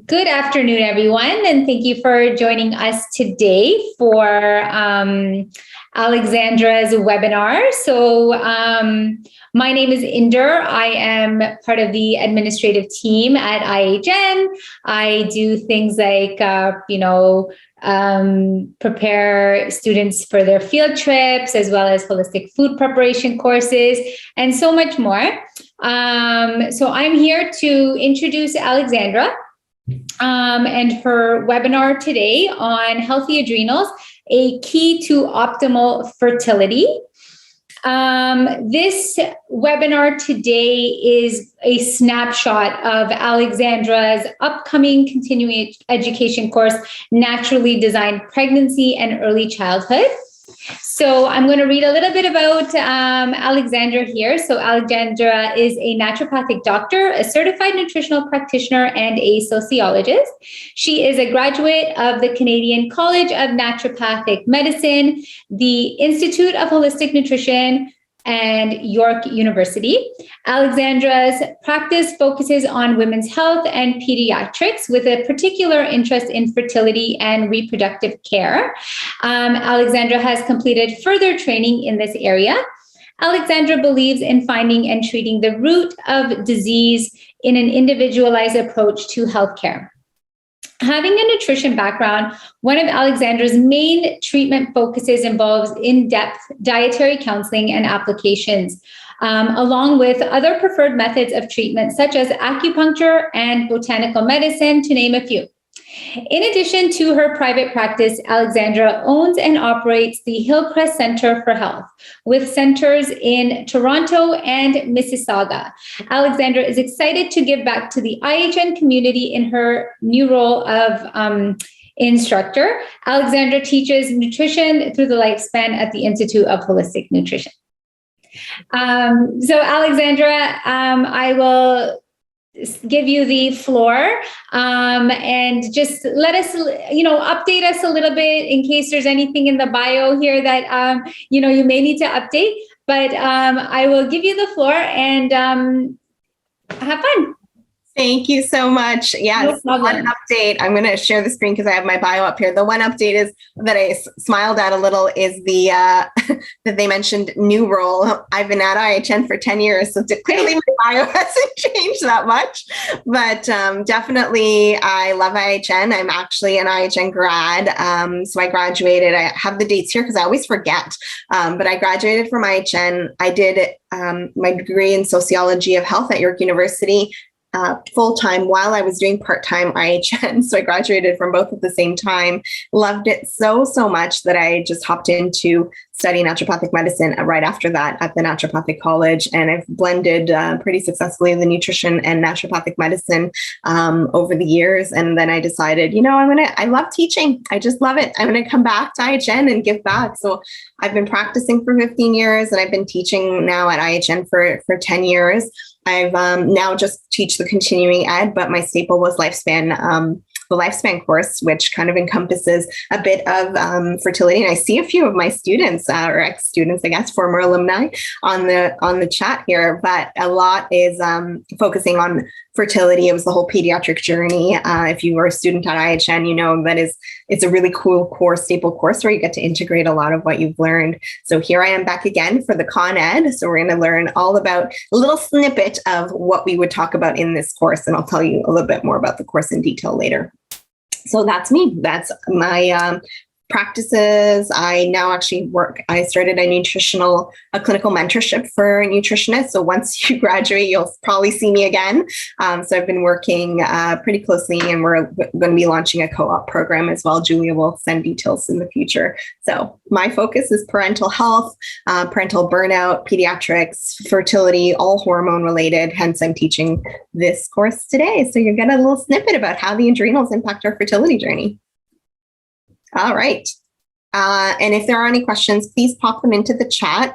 Good afternoon, everyone, and thank you for joining us today for Alexandra's webinar. So my name is Inder. I am part of the administrative team at IHN. I do things like, prepare students for their field trips, as well as holistic food preparation courses, and so much more. So I'm here to introduce Alexandra and her webinar today on healthy adrenals, a key to optimal fertility. This webinar today is a snapshot of Alexandra's upcoming continuing education course, Naturally Designed Pregnancy and Early Childhood. So I'm going to read a little bit about Alexandra here. So Alexandra is a naturopathic doctor, a certified nutritional practitioner, and a sociologist. She is a graduate of the Canadian College of Naturopathic Medicine, the Institute of Holistic Nutrition, and York University. Alexandra's practice focuses on women's health and pediatrics with a particular interest in fertility and reproductive care. Alexandra has completed further training in this area. Alexandra believes in finding and treating the root of disease in an individualized approach to healthcare. Having a nutrition background, one of Alexandra's main treatment focuses involves in-depth dietary counseling and applications, along with other preferred methods of treatment, such as acupuncture and botanical medicine, to name a few. In addition to her private practice, Alexandra owns and operates the Hillcrest Center for Health, with centers in Toronto and Mississauga. Alexandra is excited to give back to the IHN community in her new role of instructor. Alexandra teaches nutrition through the lifespan at the Institute of Holistic Nutrition. So Alexandra, I will give you the floor and just let us, update us a little bit in case there's anything in the bio here that, you may need to update, but I will give you the floor and have fun. Thank you so much. Yes, no one update. I'm going to share the screen because I have my bio up here. The one update is that I smiled at a little is the that they mentioned new role. I've been at IHN for 10 years, so clearly my bio hasn't changed that much. But definitely, I love IHN. I'm actually an IHN grad. So I graduated. I have the dates here because I always forget. But I graduated from IHN. I did my degree in sociology of health at York University. Full-time while I was doing part-time IHN. So I graduated from both at the same time, loved it so much that I just hopped into studying naturopathic medicine right after that at the Naturopathic College. And I've blended pretty successfully the nutrition and naturopathic medicine over the years. And then I decided, I love teaching. I just love it. I'm going to come back to IHN and give back. So I've been practicing for 15 years and I've been teaching now at IHN for 10 years. I've now just teach the continuing ed, but my staple was the lifespan course, which kind of encompasses a bit of fertility. And I see a few of my students or ex-students, I guess, former alumni on the chat here, but a lot is focusing on fertility. It was the whole pediatric journey. If you were a student at IHN, you know that it's a really cool course, staple course where you get to integrate a lot of what you've learned. So here I am back again for the Con Ed. So we're going to learn all about a little snippet of what we would talk about in this course. And I'll tell you a little bit more about the course in detail later. So that's me. That's my practices. I now actually I started a clinical mentorship for nutritionists. So once you graduate, you'll probably see me again. So I've been working pretty closely and we're going to be launching a co-op program as well. Julia will send details in the future. So my focus is parental health, parental burnout, pediatrics, fertility, all hormone related. Hence I'm teaching this course today. So you'll get a little snippet about how the adrenals impact our fertility journey. All right. And if there are any questions, please pop them into the chat.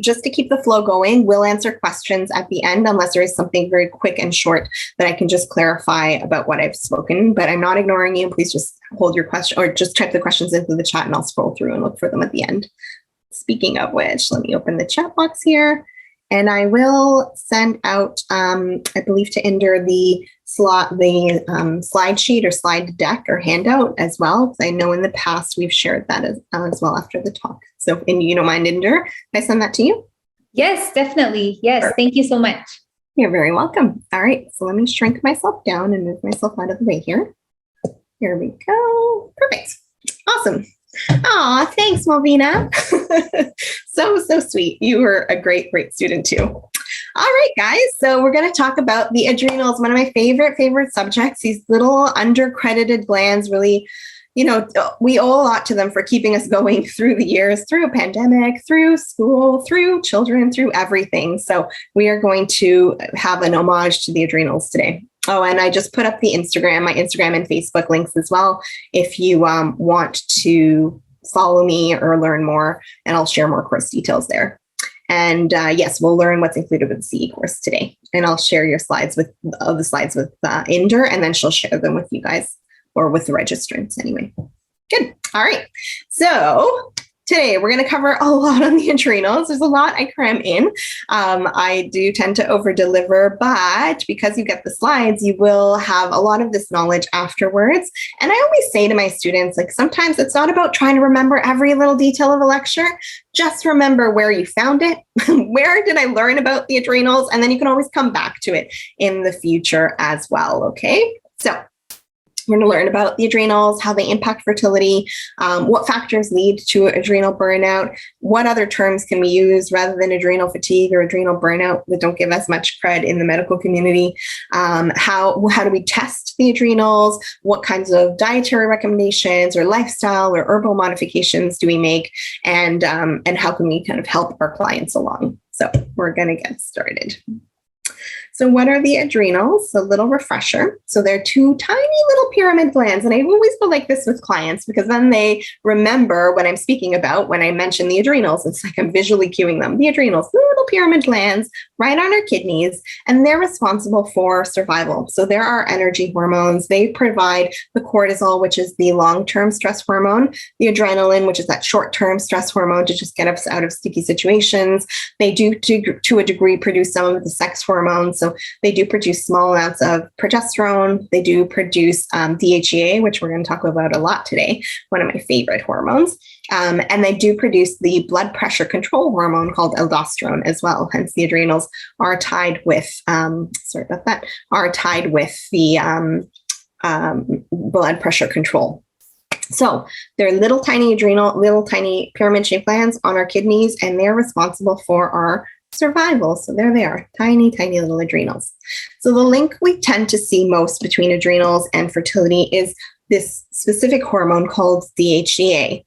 Just to keep the flow going, we'll answer questions at the end unless there is something very quick and short that I can just clarify about what I've spoken, but I'm not ignoring you. Please just hold your question or just type the questions into the chat and I'll scroll through and look for them at the end. Speaking of which, let me open the chat box here. And I will send out, I believe to Inder, the slide sheet or slide deck or handout as well, because I know in the past we've shared that as well after the talk. So, and you don't mind, Inder, if I send that to you? Yes, definitely. Yes. Perfect. Thank you so much. You're very welcome. All right. So let me shrink myself down and move myself out of the way here. Here we go. Perfect. Awesome. Aw, thanks, Malvina. So sweet. You were a great student too. All right, guys. So we're going to talk about the adrenals, one of my favorite subjects. These little undercredited glands really, we owe a lot to them for keeping us going through the years, through a pandemic, through school, through children, through everything. So we are going to have an homage to the adrenals today. Oh, and I just put up my Instagram and Facebook links as well, if you want to follow me or learn more, and I'll share more course details there. And yes, we'll learn what's included with the CE course today. And I'll share your slides with Inder, and then she'll share them with you guys, or with the registrants anyway. Good. All right. So today we're going to cover a lot on the adrenals. There's a lot I cram in. I do tend to over deliver, but because you get the slides, you will have a lot of this knowledge afterwards. And I always say to my students, like, sometimes it's not about trying to remember every little detail of a lecture. Just remember where you found it. Where did I learn about the adrenals? And then you can always come back to it in the future as well. Okay. So we're going to learn about the adrenals, how they impact fertility, what factors lead to adrenal burnout, what other terms can we use rather than adrenal fatigue or adrenal burnout that don't give us much cred in the medical community, how do we test the adrenals, what kinds of dietary recommendations or lifestyle or herbal modifications do we make, and how can we kind of help our clients along. So we're going to get started. So what are the adrenals? A little refresher. So they're two tiny little pyramid glands. And I always go like this with clients, because then they remember what I'm speaking about when I mention the adrenals. It's like I'm visually cueing them. The adrenals, little pyramid glands right on our kidneys, and they're responsible for survival. So there are energy hormones. They provide the cortisol, which is the long-term stress hormone, the adrenaline, which is that short-term stress hormone to just get us out of sticky situations. They do, to a degree, produce some of the sex hormones. So they do produce small amounts of progesterone. They do produce DHEA, which we're going to talk about a lot today, one of my favorite hormones. And they do produce the blood pressure control hormone called aldosterone as well. Hence, the adrenals are tied with, the blood pressure control. So they're little tiny pyramid-shaped glands on our kidneys, and they're responsible for our survival. So there they are, tiny little adrenals. So the link we tend to see most between adrenals and fertility is this specific hormone called DHEA.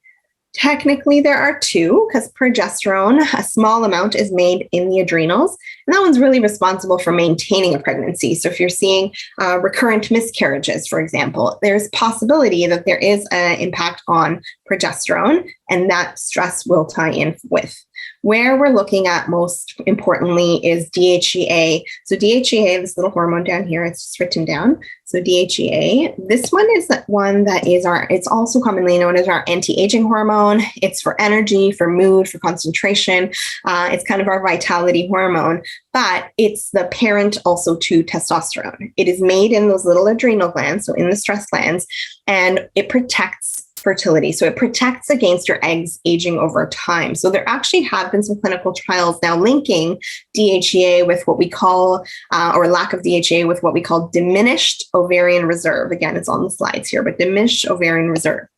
Technically, there are two, because progesterone, a small amount, is made in the adrenals, and that one's really responsible for maintaining a pregnancy. So if you're seeing recurrent miscarriages, for example, there's possibility that there is an impact on progesterone, and that stress will tie in with. Where we're looking at most importantly is DHEA. So DHEA, this little hormone down here, it's just written down. So DHEA, this one is the one that is it's also commonly known as our anti-aging hormone. It's for energy, for mood, for concentration. It's kind of our vitality hormone, but it's the parent also to testosterone. It is made in those little adrenal glands, so in the stress glands, and it protects fertility. So it protects against your eggs aging over time. So there actually have been some clinical trials now linking DHEA with what we call, or lack of DHEA with what we call diminished ovarian reserve. Again, it's on the slides here, but diminished ovarian reserve.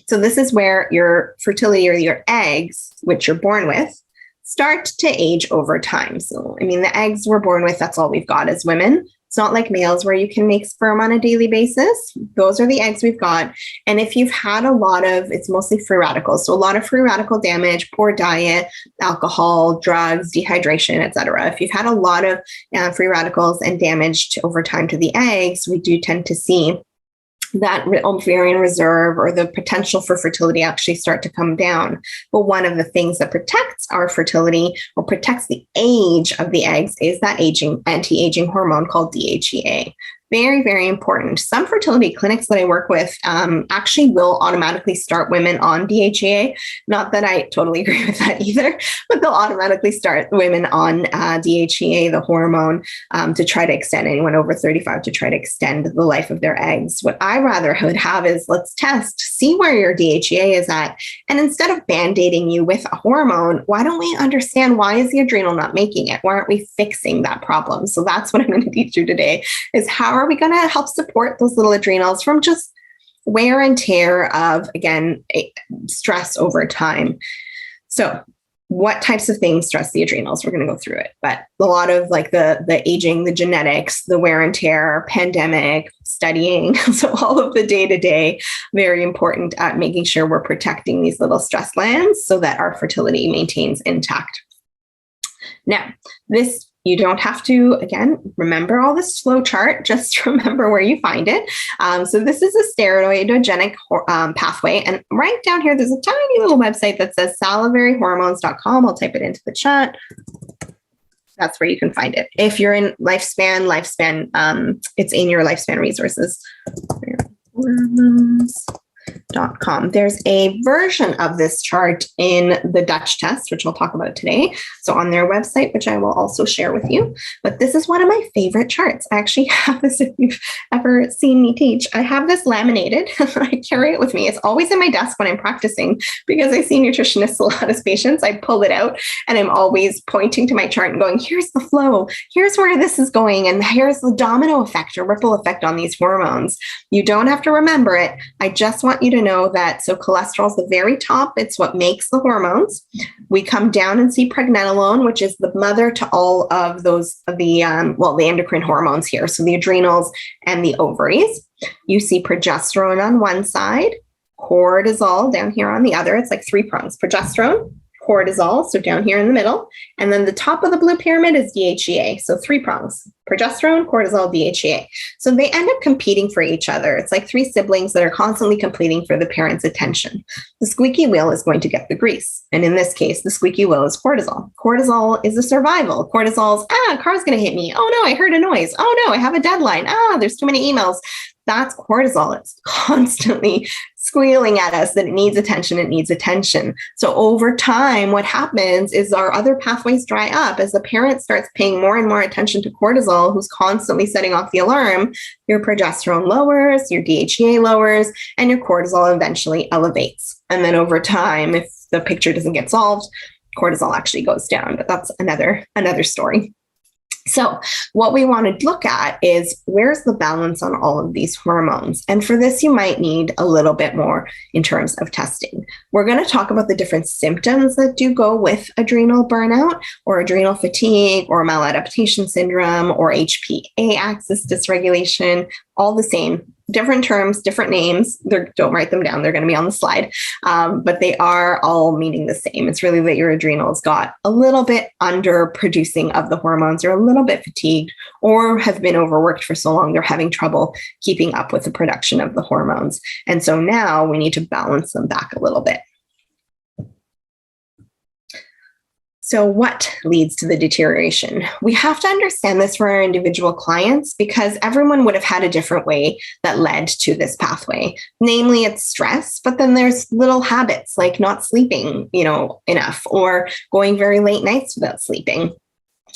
So this is where your fertility, or your eggs, which you're born with, start to age over time. So, I mean, the eggs we're born with, that's all we've got as women. It's not like males where you can make sperm on a daily basis. Those are the eggs we've got. And if you've had it's mostly free radicals. So a lot of free radical damage, poor diet, alcohol, drugs, dehydration, etc. If you've had a lot of free radicals and damage over time to the eggs, we do tend to see that ovarian reserve or the potential for fertility actually start to come down. But one of the things that protects our fertility or protects the age of the eggs is that anti-aging hormone called DHEA. Very, very important. Some fertility clinics that I work with actually will automatically start women on DHEA. Not that I totally agree with that either, but they'll automatically start women on DHEA, the hormone, to try to extend, anyone over 35, to try to extend the life of their eggs. What I rather would have is, let's test, see where your DHEA is at. And instead of band-aiding you with a hormone, why don't we understand, why is the adrenal not making it? Why aren't we fixing that problem? So that's what I'm going to teach you today, is how are we going to help support those little adrenals from just wear and tear of, again, stress over time. So what types of things stress the adrenals? We're going to go through it, but a lot of like the aging, the genetics, the wear and tear, pandemic, studying. So all of the day-to-day, very important at making sure we're protecting these little stress glands so that our fertility maintains intact. Now, this, you don't have to, again, remember all this flow chart, just remember where you find it. So this is a steroidogenic pathway. And right down here, there's a tiny little website that says salivaryhormones.com. I'll type it into the chat. That's where you can find it. If you're in lifespan, it's in your lifespan resources. Hormones.com. There's a version of this chart in the Dutch test, which I'll talk about today. So on their website, which I will also share with you. But this is one of my favorite charts. I actually have this, if you've ever seen me teach, I have this laminated. I carry it with me. It's always in my desk when I'm practicing, because I see nutritionists a lot as patients. I pull it out and I'm always pointing to my chart and going, here's the flow, here's where this is going, and here's the domino effect or ripple effect on these hormones. You don't have to remember it. I just want you to know that, so cholesterol is the very top. It's what makes the hormones. We come down and see pregnenolone, which is the mother to all of those, the endocrine hormones here. So the adrenals and the ovaries. You see progesterone on one side, cortisol down here on the other. It's like three prongs: progesterone, cortisol, so down here in the middle. And then the top of the blue pyramid is DHEA. So three prongs: progesterone, cortisol, DHEA. So they end up competing for each other. It's like three siblings that are constantly competing for the parent's attention. The squeaky wheel is going to get the grease. And in this case, the squeaky wheel is cortisol. Cortisol is a survival. Cortisol's, car's going to hit me. Oh no, I heard a noise. Oh no, I have a deadline. There's too many emails. That's cortisol. It's constantly squealing at us that it needs attention, it needs attention. So over time, what happens is our other pathways dry up. As the parent starts paying more and more attention to cortisol, who's constantly setting off the alarm, your progesterone lowers, your DHEA lowers, and your cortisol eventually elevates. And then over time, if the picture doesn't get solved, cortisol actually goes down, but that's another story. So what we want to look at is, where's the balance on all of these hormones? And for this, you might need a little bit more in terms of testing. We're going to talk about the different symptoms that do go with adrenal burnout or adrenal fatigue or maladaptation syndrome or HPA axis dysregulation, all the same. Different terms, different names. Don't write them down. They're going to be on the slide. But they are all meaning the same. It's really that your adrenals got a little bit under producing of the hormones, or a little bit fatigued, or have been overworked for so long they're having trouble keeping up with the production of the hormones. And so now we need to balance them back a little bit. So what leads to the deterioration? We have to understand this for our individual clients, because everyone would have had a different way that led to this pathway. Namely, it's stress, but then there's little habits like not sleeping, enough, or going very late nights without sleeping.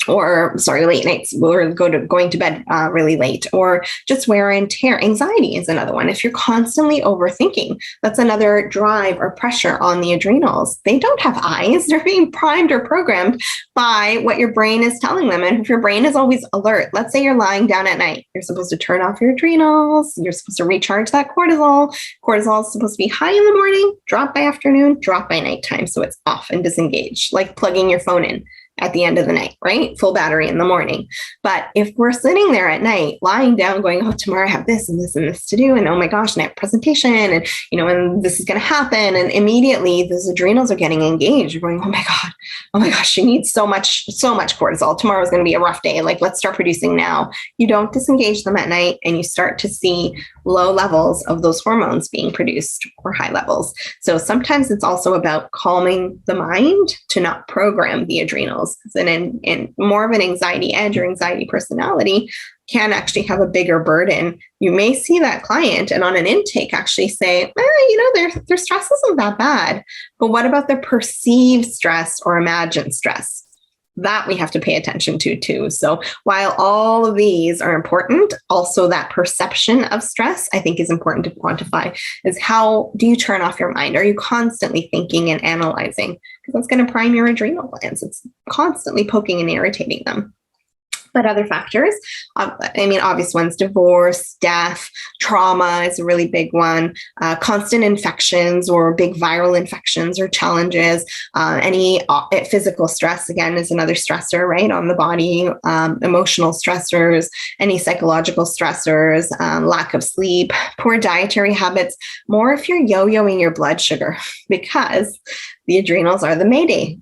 Late nights, or going to bed really late, or just wear and tear. Anxiety is another one. If you're constantly overthinking, that's another drive or pressure on the adrenals. They don't have eyes. They're being primed or programmed by what your brain is telling them. And if your brain is always alert, let's say you're lying down at night, you're supposed to turn off your adrenals. You're supposed to recharge that cortisol. Cortisol is supposed to be high in the morning, drop by afternoon, drop by nighttime. So it's off and disengaged, like plugging your phone in at the end of the night, right? Full battery in the morning. But if we're sitting there at night, lying down going, oh, tomorrow I have this and this and this to do. And oh my gosh, and I have a presentation, and, and this is going to happen. And immediately those adrenals are getting engaged. You're going, oh my gosh, she needs so much cortisol. Tomorrow's going to be a rough day. Like, let's start producing now. You don't disengage them at night, and you start to see low levels of those hormones being produced, or high levels. So sometimes it's also about calming the mind to not program the adrenals. adrenals, and in more of an anxiety edge or anxiety personality, can actually have a bigger burden. You may see that client and on an intake actually say, their stress isn't that bad. But what about their perceived stress or imagined stress? That we have to pay attention to too. So while all of these are important, also that perception of stress, I think, is important to quantify. Is how do you turn off your mind? Are you constantly thinking and analyzing? Because that's going to prime your adrenal glands. It's constantly poking and irritating them. But other factors, obvious ones: divorce, death, trauma is a really big one, constant infections or big viral infections or challenges, any physical stress, again, is another stressor, right, on the body, emotional stressors, any psychological stressors, lack of sleep, poor dietary habits, more if you're yo-yoing your blood sugar, because the adrenals are the Mayday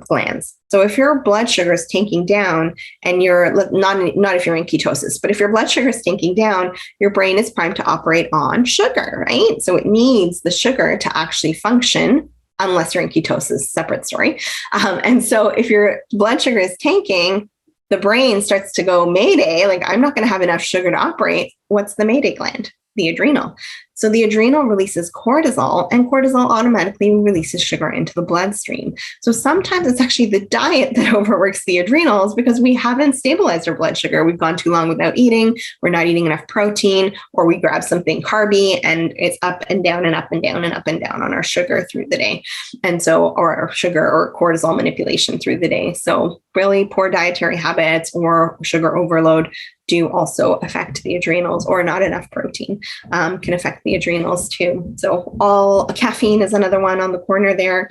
glands. So if your blood sugar is tanking down and you're not if you're in ketosis, but if your blood sugar is tanking down, your brain is primed to operate on sugar, right? So it needs the sugar to actually function, unless you're in ketosis, separate story. And so if your blood sugar is tanking, the brain starts to go Mayday, like, I'm not going to have enough sugar to operate. What's the Mayday gland? The adrenal. So the adrenal releases cortisol, and cortisol automatically releases sugar into the bloodstream. So sometimes it's actually the diet that overworks the adrenals because we haven't stabilized our blood sugar. We've gone too long without eating. We're not eating enough protein, or we grab something carby and it's up and down and up and down and up and down on our sugar through the day. And so, or our sugar or cortisol manipulation through the day. So really poor dietary habits or sugar overload do also affect the adrenals, or not enough protein can affect the adrenals too. So caffeine is another one on the corner there.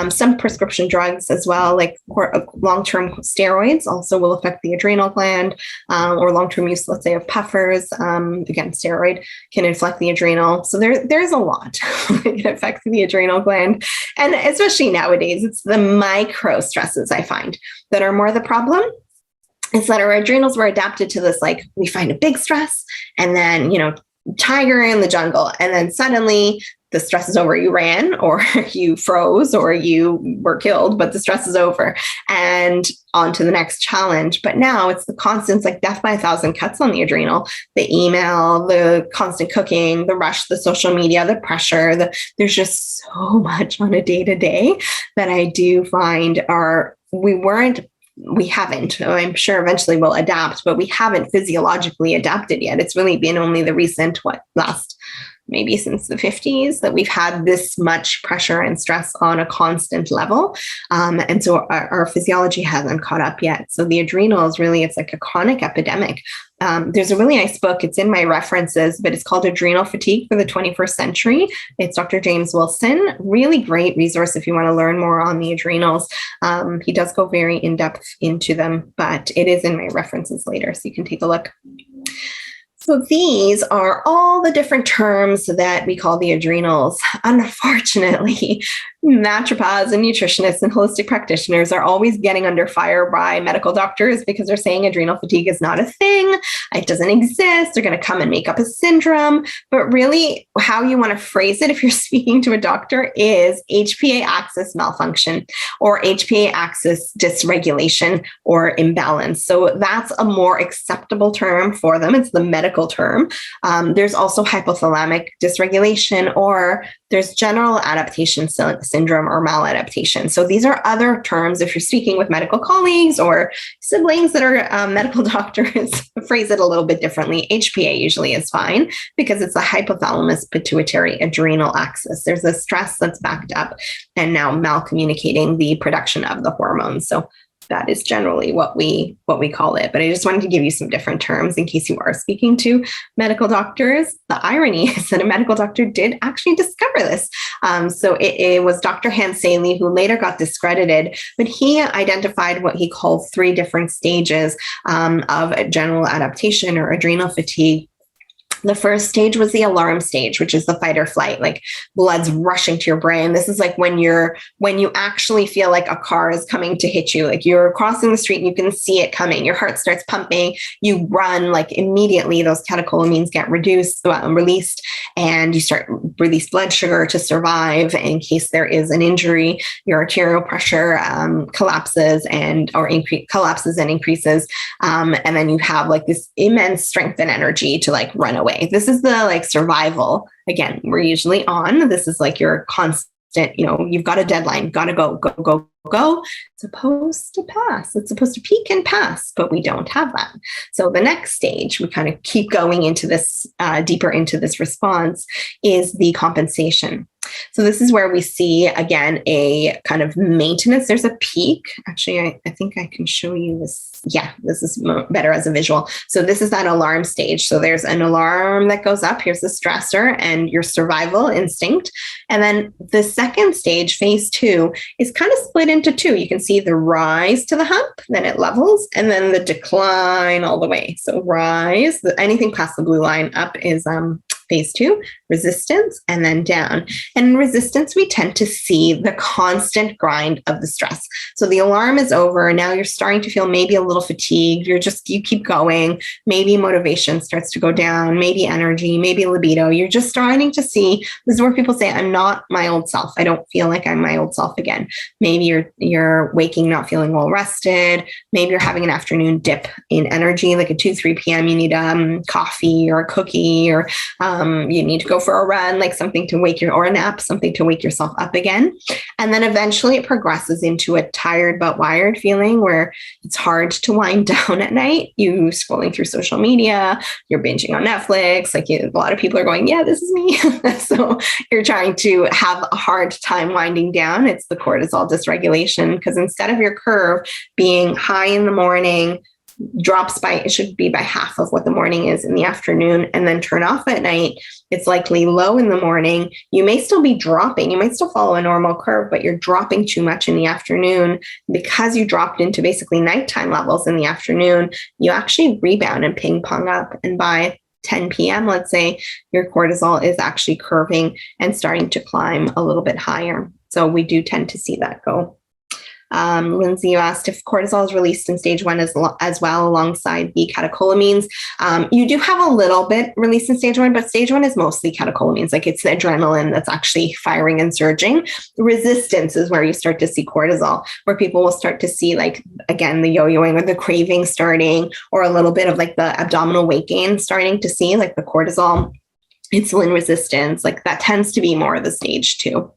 Some prescription drugs as well, like long-term steroids also will affect the adrenal gland, or long-term use, let's say, of puffers. Again, steroid can inflect the adrenal. So there's a lot that can affect the adrenal gland. And especially nowadays, it's the micro stresses I find that are more the problem. It's that our adrenals were adapted to this, like, we find a big stress and then, tiger in the jungle. And then suddenly the stress is over. You ran, or you froze, or you were killed, but the stress is over and on to the next challenge. But now it's the constant, like death by 1,000 cuts on the adrenal, the email, the constant cooking, the rush, the social media, the pressure, there's just so much on a day-to-day that I do find we haven't, I'm sure eventually we'll adapt, but we haven't physiologically adapted yet. It's really been only the recent, maybe since the 50s, that we've had this much pressure and stress on a constant level. And so our physiology hasn't caught up yet. So the adrenals, really, it's like a chronic epidemic. There's a really nice book. It's in my references, but it's called Adrenal Fatigue for the 21st Century. It's Dr. James Wilson. Really great resource if you want to learn more on the adrenals. He does go very in depth into them, but it is in my references later, so you can take a look. So these are all the different terms that we call the adrenals. Unfortunately, naturopaths and nutritionists and holistic practitioners are always getting under fire by medical doctors because they're saying adrenal fatigue is not a thing. It doesn't exist. They're going to come and make up a syndrome. But really, how you want to phrase it if you're speaking to a doctor is HPA axis malfunction, or HPA axis dysregulation or imbalance. So that's a more acceptable term for them. It's the medical term. There's also hypothalamic dysregulation, or there's general adaptation syndrome or maladaptation. So these are other terms if you're speaking with medical colleagues or siblings that are medical doctors. Phrase it a little bit differently. HPA usually is fine because it's the hypothalamus pituitary adrenal axis. There's a stress that's backed up and now malcommunicating the production of the hormones. So that is generally what we call it. But I just wanted to give you some different terms in case you are speaking to medical doctors. The irony is that a medical doctor did actually discover this. So it was Dr. Hans Saley, who later got discredited, but he identified what he called 3 different stages of general adaptation or adrenal fatigue. The first stage was the alarm stage, which is the fight or flight, like blood's rushing to your brain. This is like when you actually feel like a car is coming to hit you, like you're crossing the street and you can see it coming. Your heart starts pumping, you run, like immediately those catecholamines get released, and you start release blood sugar to survive in case there is an injury. Your arterial pressure collapses and increases. And then you have like this immense strength and energy to like run away. This is the like survival. Again, we're usually on. This is like your constant, you've got a deadline, got to go. It's supposed to pass. It's supposed to peak and pass, but we don't have that. So the next stage, we kind of keep going into this, deeper into this response, is the compensation. So this is where we see, again, a kind of maintenance. There's a peak. Actually, I think I can show you this. Yeah, this is better as a visual. So this is that alarm stage. So there's an alarm that goes up. Here's the stressor and your survival instinct. And then the second stage, phase 2, is kind of split into 2. You can see the rise to the hump, then it levels, and then the decline all the way. So rise, anything past the blue line up is phase 2, resistance, and then down. And in resistance, we tend to see the constant grind of the stress. So the alarm is over. Now you're starting to feel maybe a little fatigued. You keep going. Maybe motivation starts to go down, maybe energy, maybe libido. You're just starting to see, this is where people say, I'm not my old self. I don't feel like I'm my old self again. Maybe you're waking, not feeling well rested. Maybe you're having an afternoon dip in energy, like at 2-3 p.m. You need coffee or a cookie, or you need to go for a run, like something to or a nap, something to wake yourself up again. And then eventually it progresses into a tired but wired feeling where it's hard to wind down at night. You scrolling through social media, you're binging on Netflix. Like a lot of people are going, yeah, this is me. So you're trying to have a hard time winding down. It's the cortisol dysregulation, because instead of your curve being high in the morning, it should be by half of what the morning is in the afternoon, and then turn off at night, it's likely low in the morning. You may still be dropping. You might still follow a normal curve, but you're dropping too much in the afternoon. Because you dropped into basically nighttime levels in the afternoon, you actually rebound and ping pong up. And by 10 p.m., let's say, your cortisol is actually curving and starting to climb a little bit higher. So we do tend to see that go. Lindsay, you asked if cortisol is released in stage 1 as well alongside the catecholamines. You do have a little bit released in stage 1, but stage 1 is mostly catecholamines. Like it's the adrenaline that's actually firing and surging. Resistance is where you start to see cortisol, where people will start to see, like, again, the yo-yoing or the craving starting, or a little bit of like the abdominal weight gain starting to see, like the cortisol, insulin resistance. Like that tends to be more of the stage 2.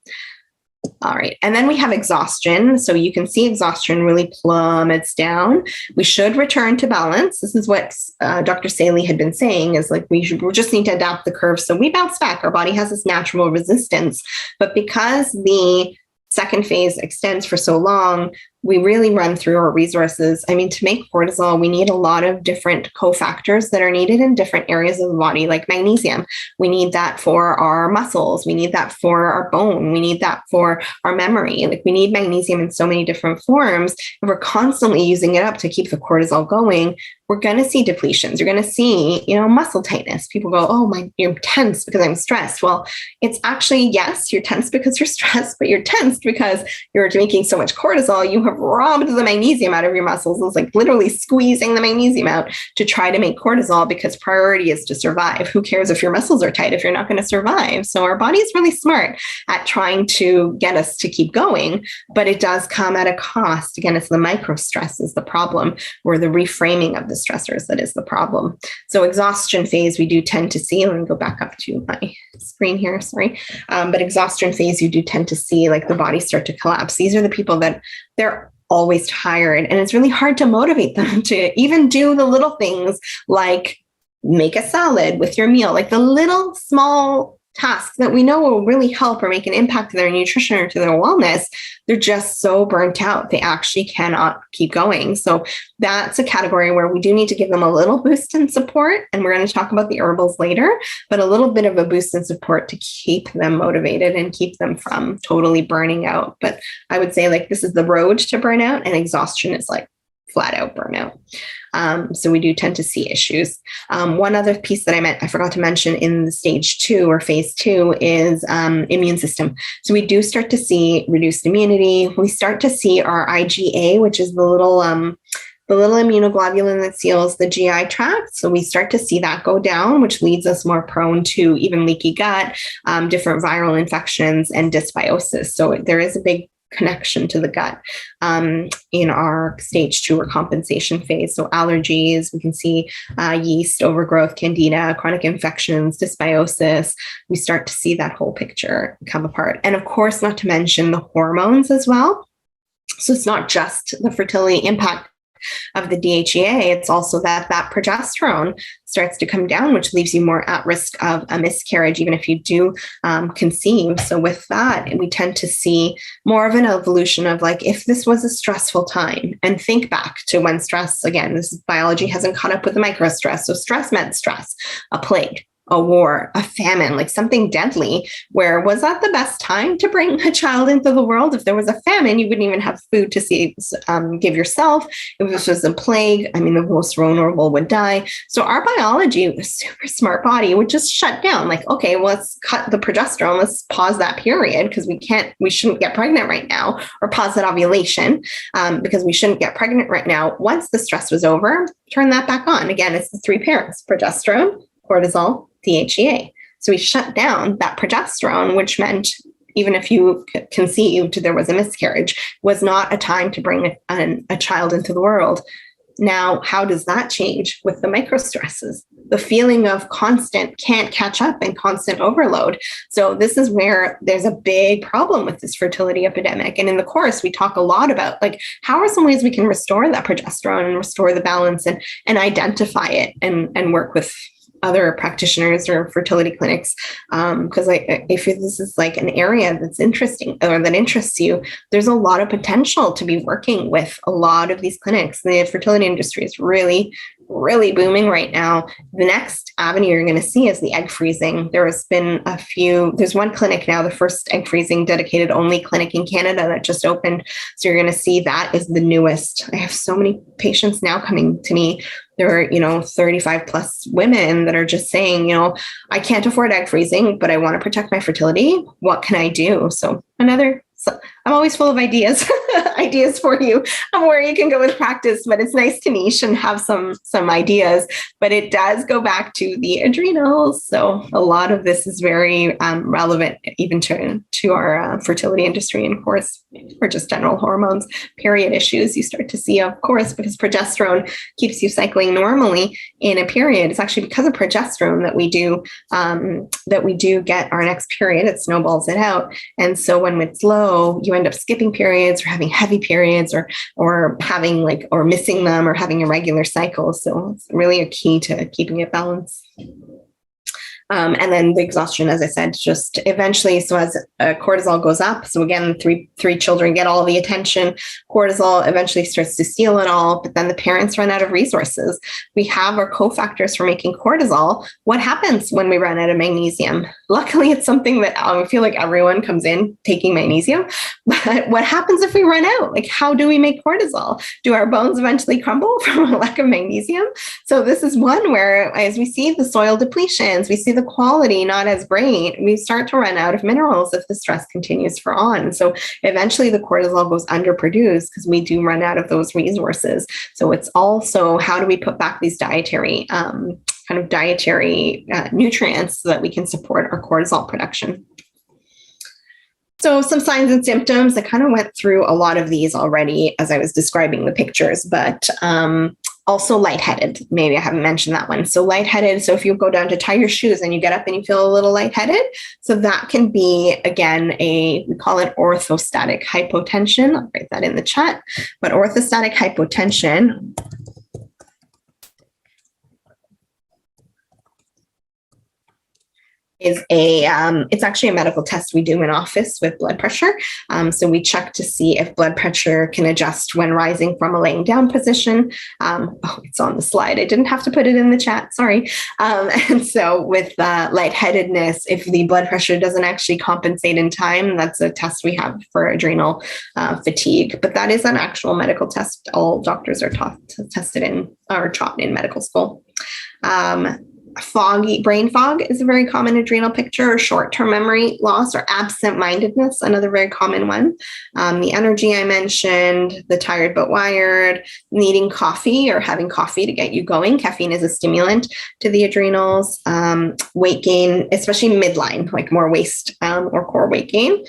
All right. And then we have exhaustion. So you can see exhaustion really plummets down. We should return to balance. This is what Dr. Saley had been saying, is like we just need to adapt the curve. So we bounce back. Our body has this natural resistance. But because the second phase extends for so long, we really run through our resources. I mean, to make cortisol, we need a lot of different cofactors that are needed in different areas of the body, like magnesium. We need that for our muscles. We need that for our bone. We need that for our memory. Like we need magnesium in so many different forms. If we're constantly using it up to keep the cortisol going, we're going to see depletions. You're going to see, muscle tightness. People go, oh, you're tense because I'm stressed. Well, it's actually, yes, you're tense because you're stressed, but you're tensed because you're making so much cortisol. You have robbed the magnesium out of your muscles. It's like literally squeezing the magnesium out to try to make cortisol, because priority is to survive. Who cares if your muscles are tight if you're not going to survive? So our body is really smart at trying to get us to keep going, but it does come at a cost. Again, it's the micro stress is the problem, or the reframing of the stressors that is the problem. So exhaustion phase, we do tend to see, let me go back up to my screen here, sorry. But exhaustion phase, you do tend to see like the body start to collapse. These are the people that they're always tired, and it's really hard to motivate them to even do the little things like make a salad with your meal, like the little small tasks that we know will really help or make an impact to their nutrition or to their wellness. They're just so burnt out. They actually cannot keep going. So that's a category where we do need to give them a little boost in support. And we're going to talk about the herbals later, but a little bit of a boost in support to keep them motivated and keep them from totally burning out. But I would say like this is the road to burnout, and exhaustion is like flat out burnout. So we do tend to see issues. One other piece that I forgot to mention in the stage 2 or phase 2 is immune system. So we do start to see reduced immunity. We start to see our IgA, which is the little immunoglobulin that seals the GI tract. So we start to see that go down, which leads us more prone to even leaky gut, different viral infections, and dysbiosis. So there is a big connection to the gut in our stage 2 or compensation phase. So allergies, we can see yeast overgrowth, candida, chronic infections, dysbiosis. We start to see that whole picture come apart. And of course, not to mention the hormones as well. So it's not just the fertility impact of the DHEA, it's also that progesterone starts to come down, which leaves you more at risk of a miscarriage, even if you do conceive. So with that, we tend to see more of an evolution of like, if this was a stressful time, and think back to when stress, again, this biology hasn't caught up with the microstress. So stress meant stress, a plague, a war, a famine, like something deadly, where was that the best time to bring a child into the world? If there was a famine, you wouldn't even have food to give yourself. If this was a plague, I mean, the most vulnerable would die. So our biology, a super smart body, would just shut down. Like, okay, well, let's cut the progesterone. Let's pause that period because we shouldn't get pregnant right now, or pause that ovulation because we shouldn't get pregnant right now. Once the stress was over, turn that back on. Again, it's the 3 pairs: progesterone, cortisol, DHEA. So we shut down that progesterone, which meant even if you conceived, there was a miscarriage, was not a time to bring a child into the world. Now, how does that change with the microstresses? The feeling of constant can't catch up and constant overload. So this is where there's a big problem with this fertility epidemic. And in the course, we talk a lot about like, how are some ways we can restore that progesterone and restore the balance and identify it and work with other practitioners or fertility clinics. Because if this is like an area that's interesting or that interests you, there's a lot of potential to be working with a lot of these clinics. The fertility industry is really, really booming right now. The next avenue you're going to see is the egg freezing. There's one clinic now, the first egg freezing dedicated only clinic in Canada that just opened. So you're going to see that is the newest. I have so many patients now coming to me. There are, 35 plus women that are just saying, I can't afford egg freezing, but I want to protect my fertility. What can I do? So I'm always full of ideas for you on where you can go with practice, but it's nice to niche and have some ideas, but it does go back to the adrenals. So a lot of this is very relevant even to our fertility industry, and of course, or just general hormones, period issues you start to see, of course, because progesterone keeps you cycling normally in a period. It's actually because of progesterone that we do get our next period. It snowballs it out. And so when it's low, you end up skipping periods or having heavy periods or having or missing them or having irregular cycles. So it's really a key to keeping it balanced. And then the exhaustion, as I said, just eventually, so as cortisol goes up, so again, three children get all the attention, cortisol eventually starts to steal it all, but then the parents run out of resources. We have our cofactors for making cortisol. What happens when we run out of magnesium? Luckily, it's something that I feel like everyone comes in taking magnesium, but what happens if we run out? Like, how do we make cortisol? Do our bones eventually crumble from a lack of magnesium? So this is one where, as we see the soil depletions, we see the quality not as great, we start to run out of minerals if the stress continues for on. So eventually the cortisol goes underproduced because we do run out of those resources. So it's also, how do we put back these dietary nutrients so that we can support our cortisol production? So some signs and symptoms, I kind of went through a lot of these already as I was describing the pictures, but also lightheaded. Maybe I haven't mentioned that one. So lightheaded. So if you go down to tie your shoes and you get up and you feel a little lightheaded, so that can be, again, we call it orthostatic hypotension. I'll write that in the chat. But orthostatic hypotension is it's actually a medical test we do in office with blood pressure. So we check to see if blood pressure can adjust when rising from a laying down position. It's on the slide. I didn't have to put it in the chat. Sorry. And so with lightheadedness, if the blood pressure doesn't actually compensate in time, that's a test we have for adrenal fatigue. But that is an actual medical test. All doctors are taught in medical school. Brain fog is a very common adrenal picture, or short-term memory loss, or absent-mindedness, another very common one. The energy I mentioned, the tired but wired, needing coffee or having coffee to get you going. Caffeine is a stimulant to the adrenals. Weight gain, especially midline, like more waist or core weight gain.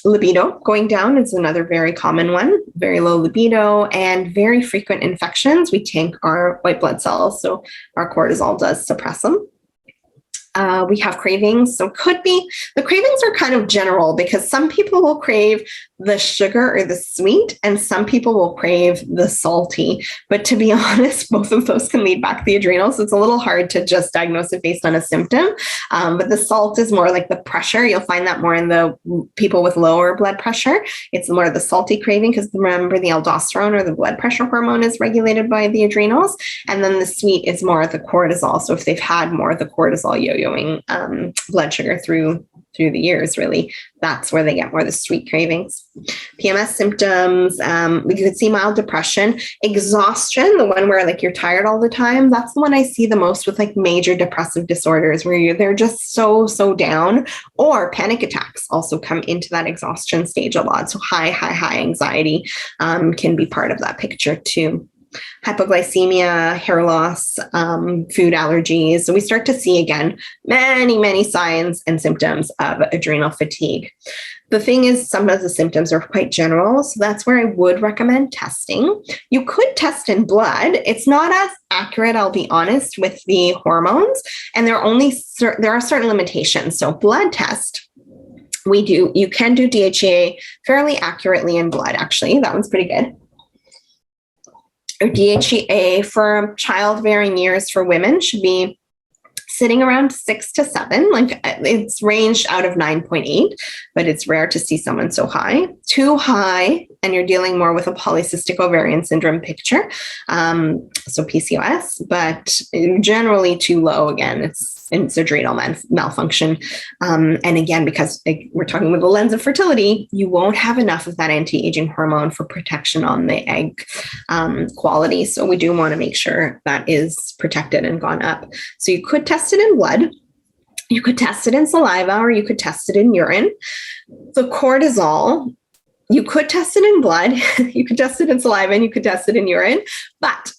Libido going down is another very common one, very low libido, and very frequent infections. We tank our white blood cells, so our cortisol does suppress them. We have cravings. So the cravings are kind of general, because some people will crave the sugar or the sweet, and some people will crave the salty. But to be honest, both of those can lead back to the adrenals. So it's a little hard to just diagnose it based on a symptom. But the salt is more like the pressure. You'll find that more in the people with lower blood pressure. It's more the salty craving, because remember, the aldosterone, or the blood pressure hormone, is regulated by the adrenals. And then the sweet is more the cortisol. So if they've had more of the cortisol yo-yoing blood sugar through the years, really, that's where they get more of the sweet cravings. PMS symptoms, we could see mild depression, exhaustion, the one where like you're tired all the time. That's the one I see the most with like major depressive disorders, where they're just so down. Or panic attacks also come into that exhaustion stage a lot. So high anxiety can be part of that picture too. Hypoglycemia, hair loss, food allergies. So we start to see, again, many signs and symptoms of adrenal fatigue. The thing is, some of the symptoms are quite general. So that's where I would recommend testing. You could test in blood. It's not as accurate, I'll be honest, with the hormones. And there are certain limitations. So blood test, you can do DHEA fairly accurately in blood, actually. That one's pretty good. Or DHEA for childbearing years for women should be sitting around 6 to 7. Like, it's ranged out of 9.8, but it's rare to see someone so high. Too high, and you're dealing more with a polycystic ovarian syndrome picture, so PCOS, but generally too low. Again, it's adrenal malfunction. And again, because we're talking with the lens of fertility, you won't have enough of that anti-aging hormone for protection on the egg quality. So we do want to make sure that is protected and gone up. So you could test it in blood. You could test it in saliva, or you could test it in urine. The cortisol, you could test it in blood, you could test it in saliva, and you could test it in urine. But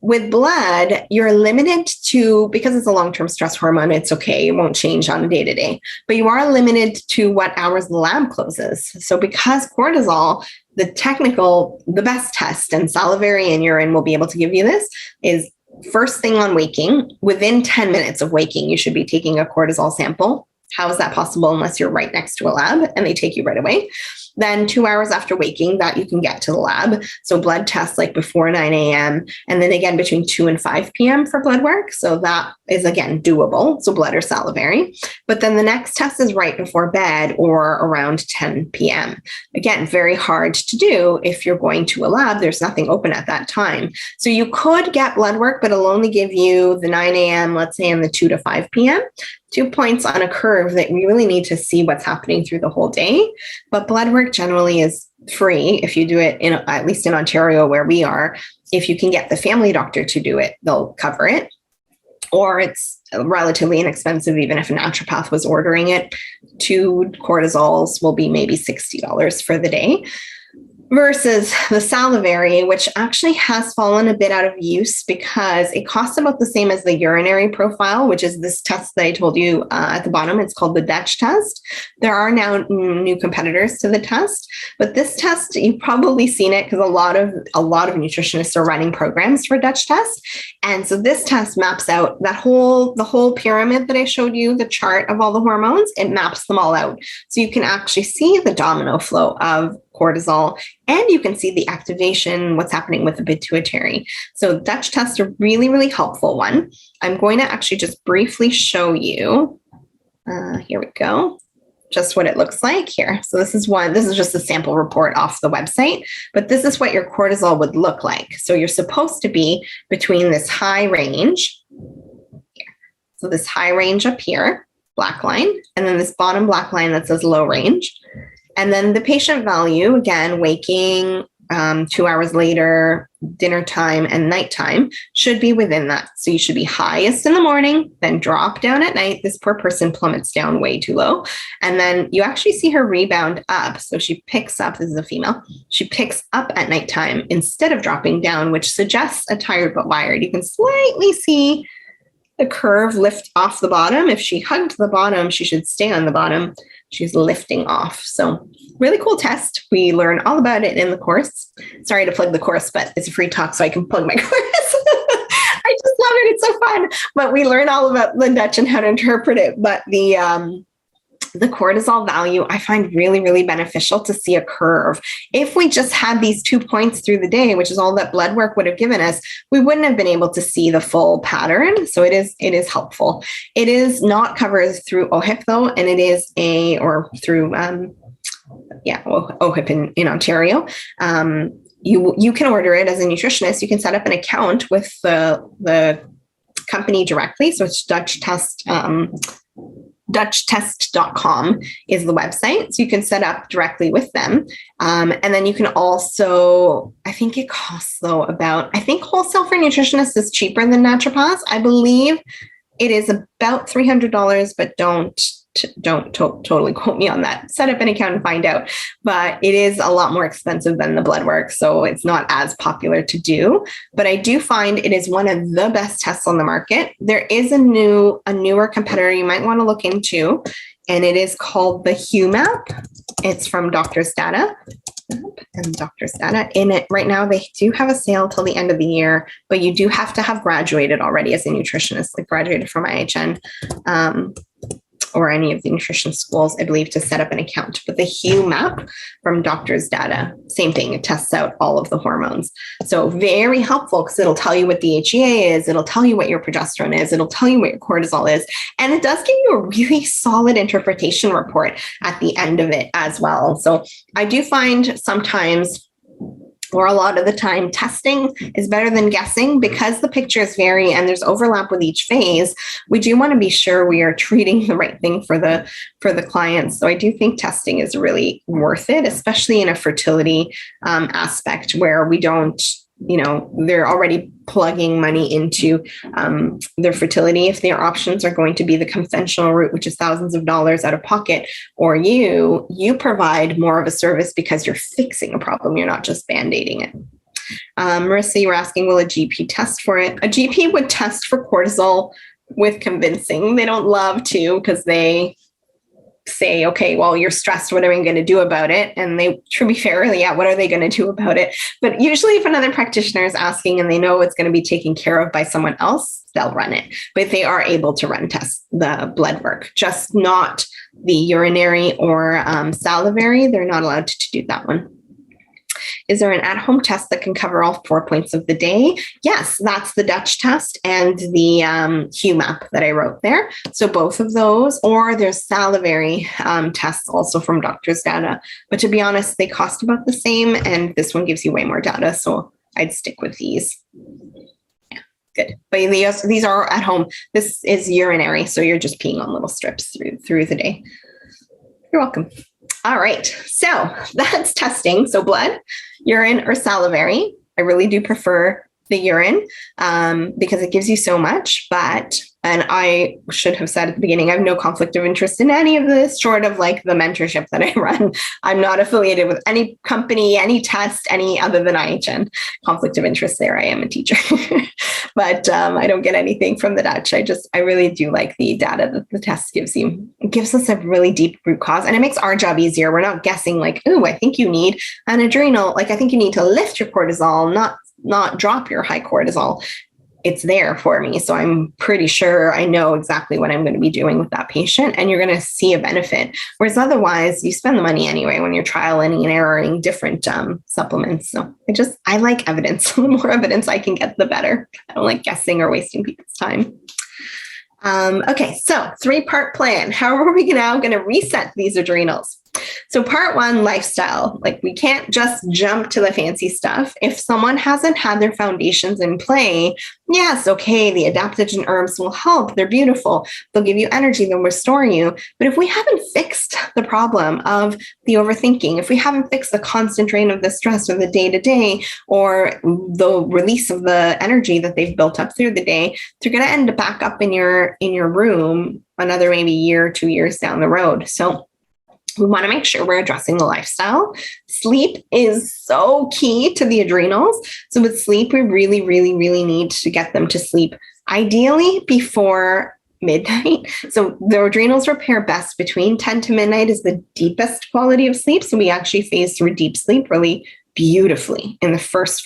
with blood, you're limited to, because it's a long-term stress hormone, it's okay. It won't change on a day-to-day, but you are limited to what hours the lab closes. So because cortisol, the best test, and salivary and urine will be able to give you this, is first thing on waking. Within 10 minutes of waking, you should be taking a cortisol sample. How is that possible unless you're right next to a lab and they take you right away? Then 2 hours after waking, that you can get to the lab. So blood tests like before 9 a.m. and then again between 2 and 5 p.m. for blood work. So that is again doable. So blood or salivary. But then the next test is right before bed or around 10 p.m. Again, very hard to do if you're going to a lab. There's nothing open at that time. So you could get blood work, but it'll only give you the 9 a.m., let's say, and the 2 to 5 p.m. 2 points on a curve that we really need to see what's happening through the whole day. But blood work generally is free if you do it, at least in Ontario where we are. If you can get the family doctor to do it, they'll cover it. Or it's relatively inexpensive, even if a naturopath was ordering it. 2 cortisols will be maybe $60 for the day. Versus the salivary, which actually has fallen a bit out of use because it costs about the same as the urinary profile, which is this test that I told you at the bottom. It's called the Dutch test. There are now new competitors to the test, but this test, you've probably seen it because a lot of nutritionists are running programs for Dutch test. And so this test maps out the whole pyramid that I showed you, the chart of all the hormones. It maps them all out. So you can actually see the domino flow of cortisol, and you can see the activation, what's happening with the pituitary. So Dutch tests are really, really helpful one. I'm going to actually just briefly show you. Here we go. Just what it looks like here. So this is just a sample report off the website, but this is what your cortisol would look like. So you're supposed to be between this high range here. So this high range up here, black line, and then this bottom black line that says low range. And then the patient value, again, waking 2 hours later, dinner time, and nighttime should be within that. So you should be highest in the morning, then drop down at night. This poor person plummets down way too low. And then you actually see her rebound up. So she picks up, this is a female, she picks up at nighttime instead of dropping down, which suggests a tired but wired. You can slightly see the curve lift off the bottom. If she hugged the bottom, she should stay on the bottom. She's lifting off. So really cool test. We learn all about it in the course. Sorry to plug the course, but it's a free talk, so I can plug my course. I just love it. It's so fun. But we learn all about the Dutch and how to interpret it. But the cortisol value, I find really, really beneficial to see a curve. If we just had these 2 points through the day, which is all that blood work would have given us, we wouldn't have been able to see the full pattern. So it is helpful. It is not covered through OHIP though, and it is through OHIP in Ontario. You can order it as a nutritionist. You can set up an account with the company directly. So it's Dutch Test. DutchTest.com is the website. So you can set up directly with them. And then you can also, I think it costs though I think wholesale for nutritionists is cheaper than naturopaths. I believe it is about $300, but don't totally quote me on that. Set up an account and find out. But it is a lot more expensive than the blood work, so it's not as popular to do. But I do find it is one of the best tests on the market. There is a newer competitor you might want to look into, and it is called the HUMAP. It's from Doctor's Data. And Doctor's Data. In it right now, they do have a sale till the end of the year, but you do have to have graduated already as a nutritionist, like graduated from IHN. Or any of the nutrition schools, I believe, to set up an account. But the HUMAP from Doctor's Data, same thing. It tests out all of the hormones. So very helpful because it'll tell you what DHEA is. It'll tell you what your progesterone is. It'll tell you what your cortisol is. And it does give you a really solid interpretation report at the end of it as well. So I do find sometimes, or a lot of the time, testing is better than guessing because the pictures vary and there's overlap with each phase. We do want to be sure we are treating the right thing for the clients. So I do think testing is really worth it, especially in a fertility aspect where we don't, they're already plugging money into their fertility. If their options are going to be the conventional route, which is thousands of dollars out of pocket, or you provide more of a service because you're fixing a problem. You're not just band-aiding it. Marissa, you were asking, will a GP test for it? A GP would test for cortisol with convincing. They don't love to because they say, okay, well, you're stressed. What are we going to do about it? And they, to be fair, what are they going to do about it? But usually if another practitioner is asking and they know it's going to be taken care of by someone else, they'll run it. But they are able to run tests, the blood work, just not the urinary or salivary. They're not allowed to do that one. Is there an at-home test that can cover all 4 points of the day? Yes, that's the Dutch test and the HUMAP that I wrote there. So both of those, or there's salivary tests also from Doctor's Data. But to be honest, they cost about the same, and this one gives you way more data. So I'd stick with these. Yeah, good. But these are at home. This is urinary, so you're just peeing on little strips through the day. You're welcome. All right, so that's testing. So blood, urine, or salivary. I really do prefer the urine because it gives you so much, and I should have said at the beginning, I have no conflict of interest in any of this short of like the mentorship that I run. I'm not affiliated with any company, any test, any other than IHN. Conflict of interest there. I am a teacher, but I don't get anything from the Dutch. I really do like the data that the test gives you. It gives us a really deep root cause, and it makes our job easier. We're not guessing like, oh, I think you need an adrenal. Like, I think you need to lift your cortisol, not drop your high cortisol. it's there for me. So I'm pretty sure I know exactly what I'm going to be doing with that patient, and you're going to see a benefit. Whereas otherwise you spend the money anyway when you're trialing and erroring different supplements. So I like evidence. The more evidence I can get, the better. I don't like guessing or wasting people's time. Okay, so 3-part plan. How are we now going to reset these adrenals? So part 1, lifestyle. Like, we can't just jump to the fancy stuff. If someone hasn't had their foundations in play, yes, okay, the adaptogen herbs will help. They're beautiful. They'll give you energy. They'll restore you. But if we haven't fixed the problem of the overthinking, if we haven't fixed the constant drain of the stress or the day-to-day, or the release of the energy that they've built up through the day, they're going to end up back up in your room another maybe year or 2 years down the road. So we want to make sure we're addressing the lifestyle. Sleep is so key to the adrenals. So with sleep, we really, really, really need to get them to sleep, ideally before midnight. So the adrenals repair best between 10 to midnight is the deepest quality of sleep. So we actually phase through deep sleep really beautifully in the first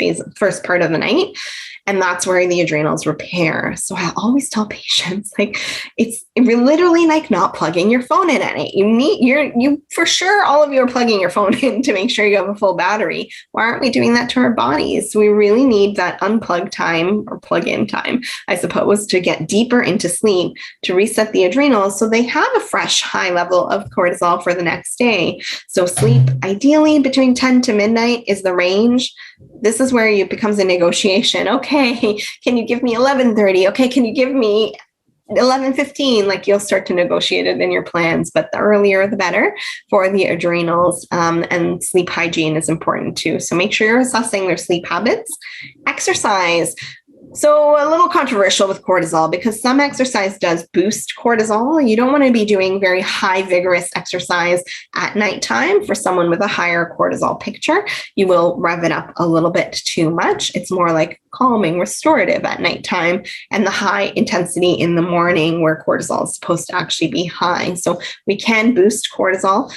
part of the night. And that's where the adrenals repair. So I always tell patients, like, it's literally like not plugging your phone in at night. You for sure, all of you are plugging your phone in to make sure you have a full battery. Why aren't we doing that to our bodies? So we really need that unplug time, or plug-in time, I suppose, to get deeper into sleep, to reset the adrenals so they have a fresh high level of cortisol for the next day. So sleep, ideally between 10 to midnight is the range. This is where it becomes a negotiation. Okay, can you give me 11:30? Okay, can you give me 11:15? Like, you'll start to negotiate it in your plans, but the earlier the better for the adrenals. And sleep hygiene is important too. So make sure you're assessing their sleep habits. Exercise. So a little controversial with cortisol, because some exercise does boost cortisol. You don't want to be doing very high, vigorous exercise at nighttime for someone with a higher cortisol picture. You will rev it up a little bit too much. It's more like calming, restorative at nighttime, and the high intensity in the morning where cortisol is supposed to actually be high. So we can boost cortisol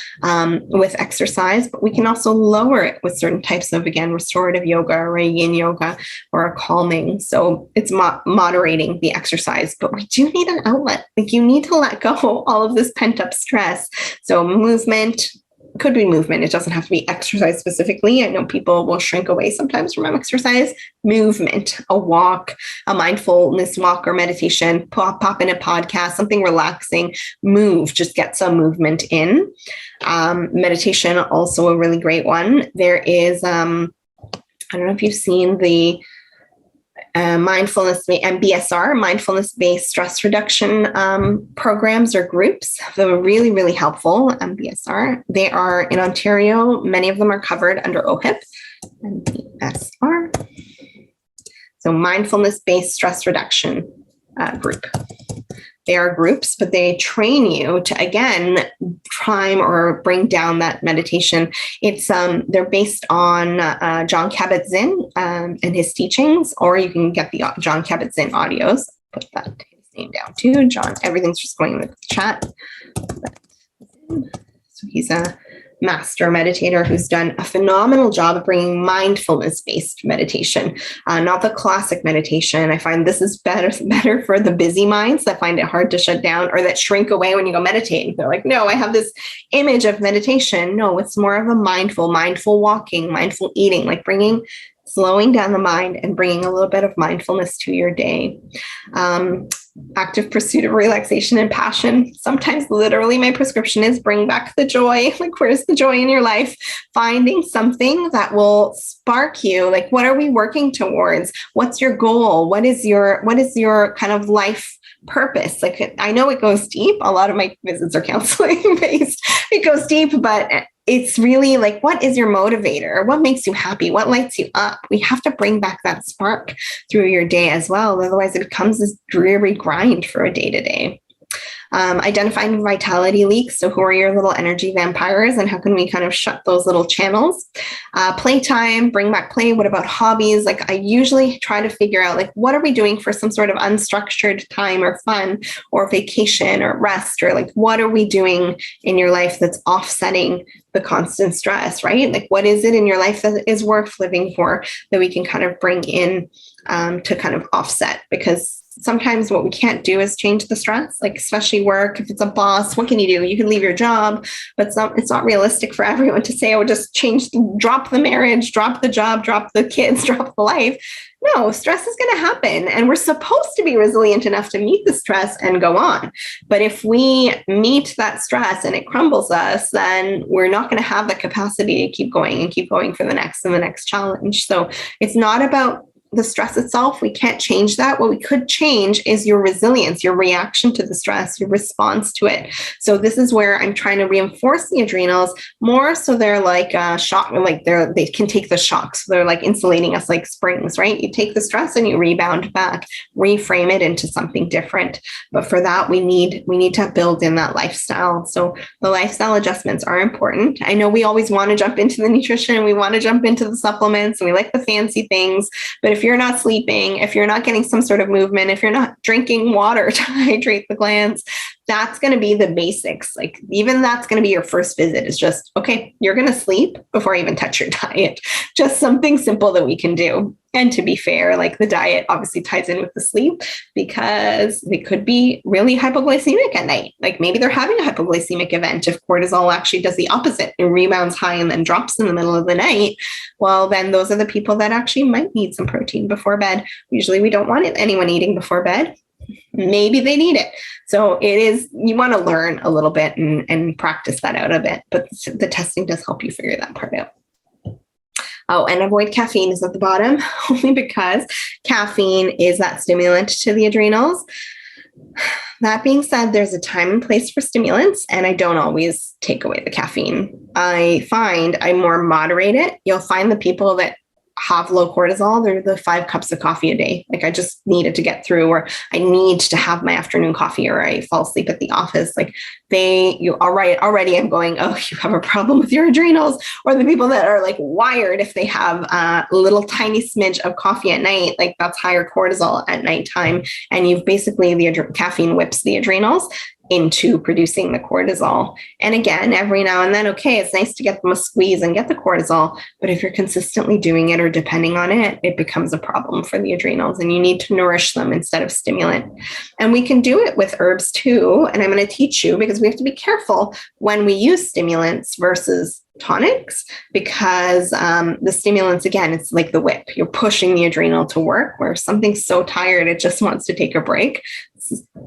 with exercise, but we can also lower it with certain types of, again, restorative yoga or yin yoga or a calming. So it's moderating the exercise, but we do need an outlet. Like, you need to let go all of this pent up stress. So movement, could be movement. It doesn't have to be exercise specifically. I know people will shrink away sometimes from exercise. Movement, a walk, a mindfulness walk or meditation, pop in a podcast, something relaxing, move, just get some movement in. Meditation, also a really great one. There is, I don't know if you've seen the mindfulness, MBSR, mindfulness-based stress reduction programs or groups. They're really, really helpful. MBSR. They are in Ontario. Many of them are covered under OHIP. MBSR. So mindfulness-based stress reduction group. They are groups, but they train you to, again, prime or bring down that meditation. It's they're based on John Kabat-Zinn and his teachings, or you can get the John Kabat-Zinn audios. Put that his name down too. John, everything's just going in the chat. So he's a master meditator who's done a phenomenal job of bringing mindfulness-based meditation, not the classic meditation. I find this is better for the busy minds that find it hard to shut down or that shrink away when you go meditate. They're like, no, I have this image of meditation. No, it's more of a mindful walking, mindful eating, like slowing down the mind and bringing a little bit of mindfulness to your day. Active pursuit of relaxation and passion. Sometimes literally my prescription is bring back the joy. Like, where's the joy in your life? Finding something that will spark you. Like, what are we working towards? What's your goal? What is your kind of life purpose? Like, I know it goes deep. A lot of my visits are counseling based. It goes deep, but it's really like, what is your motivator? What makes you happy? What lights you up? We have to bring back that spark through your day as well. Otherwise, it becomes this dreary grind for a day-to-day. Identifying vitality leaks. So who are your little energy vampires and how can we kind of shut those little channels? Playtime, bring back play. What about hobbies? Like I usually try to figure out like, what are we doing for some sort of unstructured time or fun or vacation or rest, or like, what are we doing in your life that's offsetting the constant stress, right? Like what is it in your life that is worth living for that we can kind of bring in to kind of offset? Because sometimes what we can't do is change the stress, like especially work. If it's a boss, what can you do? You can leave your job, but it's not realistic for everyone to say, I would just drop the marriage, drop the job, drop the kids, drop the life. No, stress is going to happen. And we're supposed to be resilient enough to meet the stress and go on. But if we meet that stress and it crumbles us, then we're not going to have the capacity to keep going and keep going for the next and the next challenge. So it's not about the stress itself. We can't change that. What we could change is your resilience, your reaction to the stress, your response to it. So this is where I'm trying to reinforce the adrenals more so they're like shock, like they can take the shocks. So they're like insulating us like springs, right? You take the stress and you rebound back, reframe it into something different. But for that, we need to build in that lifestyle. So the lifestyle adjustments are important. I know we always want to jump into the nutrition, we want to jump into the supplements, and we like the fancy things. But if you're not sleeping, if you're not getting some sort of movement, if you're not drinking water to hydrate the glands, that's going to be the basics. Like even that's going to be your first visit is just, okay, you're going to sleep before I even touch your diet. Just something simple that we can do. And to be fair, like the diet obviously ties in with the sleep because they could be really hypoglycemic at night. Like maybe they're having a hypoglycemic event. If cortisol actually does the opposite and rebounds high and then drops in the middle of the night, well, then those are the people that actually might need some protein before bed. Usually we don't want anyone eating before bed. Maybe they need it. So it is, you want to learn a little bit and practice that out a bit, but the testing does help you figure that part out. Oh, and avoid caffeine is at the bottom, only because caffeine is that stimulant to the adrenals. That being said, there's a time and place for stimulants, and I don't always take away the caffeine. I find I more moderate it. You'll find the people that have low cortisol, they're the 5 cups of coffee a day. Like I just needed to get through, or I need to have my afternoon coffee, or I fall asleep at the office. Like already I'm going, oh, you have a problem with your adrenals. Or the people that are like wired, if they have a little tiny smidge of coffee at night, like that's higher cortisol at nighttime. And you've basically, caffeine whips the adrenals into producing the cortisol. And again, every now and then, okay, it's nice to get them a squeeze and get the cortisol, but if you're consistently doing it or depending on it, it becomes a problem for the adrenals and you need to nourish them instead of stimulant. And we can do it with herbs too. And I'm going to teach you because we have to be careful when we use stimulants versus tonics, because the stimulants, again, it's like the whip. You're pushing the adrenal to work where something's so tired, it just wants to take a break.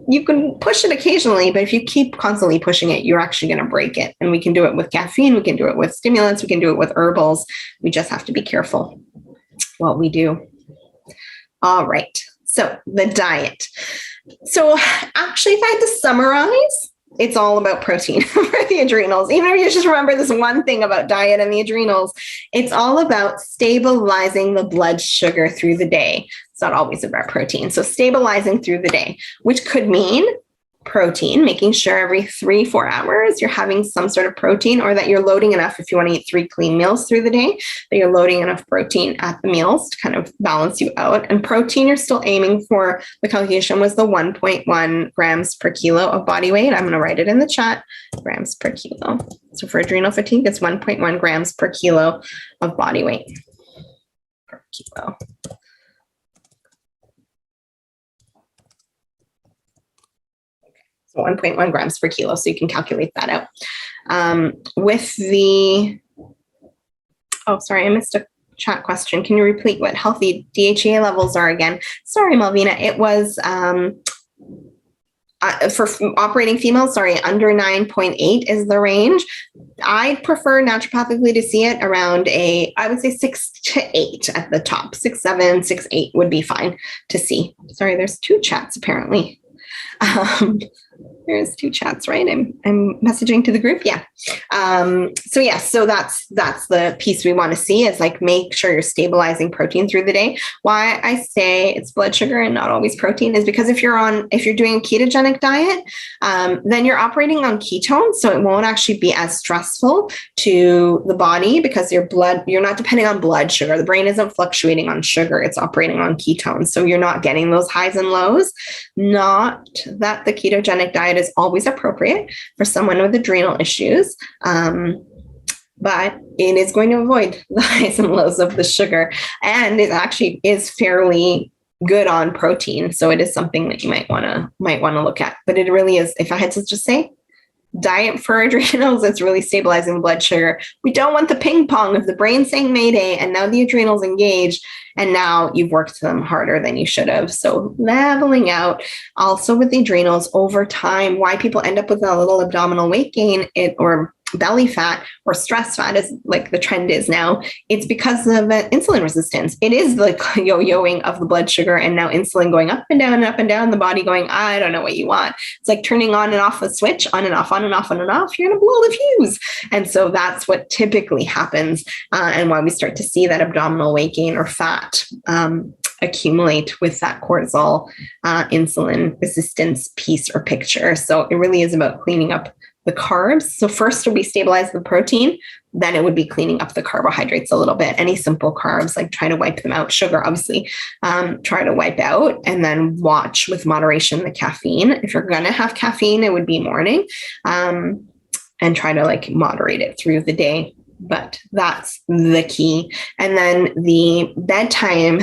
You can push it occasionally, but if you keep constantly pushing it, you're actually going to break it. And we can do it with caffeine. We can do it with stimulants. We can do it with herbals. We just have to be careful what we do. All right. So the diet. So actually, if I had to summarize, it's all about protein for the adrenals. Even if you just remember this one thing about diet and the adrenals, it's all about stabilizing the blood sugar through the day. It's not always about protein. So stabilizing through the day, which could mean protein, making sure every 3-4 hours you're having some sort of protein, or that you're loading enough if you want to eat 3 clean meals through the day, that you're loading enough protein at the meals to kind of balance you out. And protein, you're still aiming for, the calculation was the 1.1 grams per kilo of body weight. I'm going to write it in the chat, grams per kilo. So for adrenal fatigue, it's 1.1 grams per kilo of body weight per kilo. So 1.1 grams per kilo. So you can calculate that out. Sorry, I missed a chat question. Can you repeat what healthy DHEA levels are again? Sorry, Malvina. It was for operating females, under 9.8 is the range. I prefer naturopathically to see it around I would say 6 to 8 at the top. 6, 7, 6, 8 would be fine to see. Sorry, there's 2 chats apparently. there's two chats, right? I'm messaging to the group. Yeah. So that's the piece we want to see, is like, make sure you're stabilizing protein through the day. Why I say it's blood sugar and not always protein is because if you're doing a ketogenic diet, then you're operating on ketones. So it won't actually be as stressful to the body, because you're not depending on blood sugar. The brain isn't fluctuating on sugar. It's operating on ketones. So you're not getting those highs and lows. Not that the ketogenic diet is always appropriate for someone with adrenal issues, but it is going to avoid the highs and lows of the sugar. And it actually is fairly good on protein. So it is something that you might want to look at. But it really is, if I had to just say, diet for adrenals, it's really stabilizing the blood sugar. We don't want the ping pong of the brain saying mayday, and now the adrenals engaged, and now you've worked them harder than you should have. So leveling out. Also with the adrenals over time, why people end up with a little abdominal weight gain, or belly fat or stress fat, is like the trend is now, it's because of insulin resistance. It is the yo-yoing of the blood sugar, and now insulin going up and down and up and down, the body going, I don't know what you want. It's like turning on and off a switch, on and off, on and off, on and off. You're going to blow the fuse. And so that's what typically happens, and why we start to see that abdominal weight gain or fat accumulate with that cortisol, insulin resistance piece or picture. So it really is about cleaning up the carbs. So first we stabilize the protein, then it would be cleaning up the carbohydrates a little bit. Any simple carbs, like try to wipe them out. Sugar, obviously, try to wipe out, and then watch with moderation the caffeine. If you're going to have caffeine, it would be morning, and try to like moderate it through the day. But that's the key. And then the bedtime,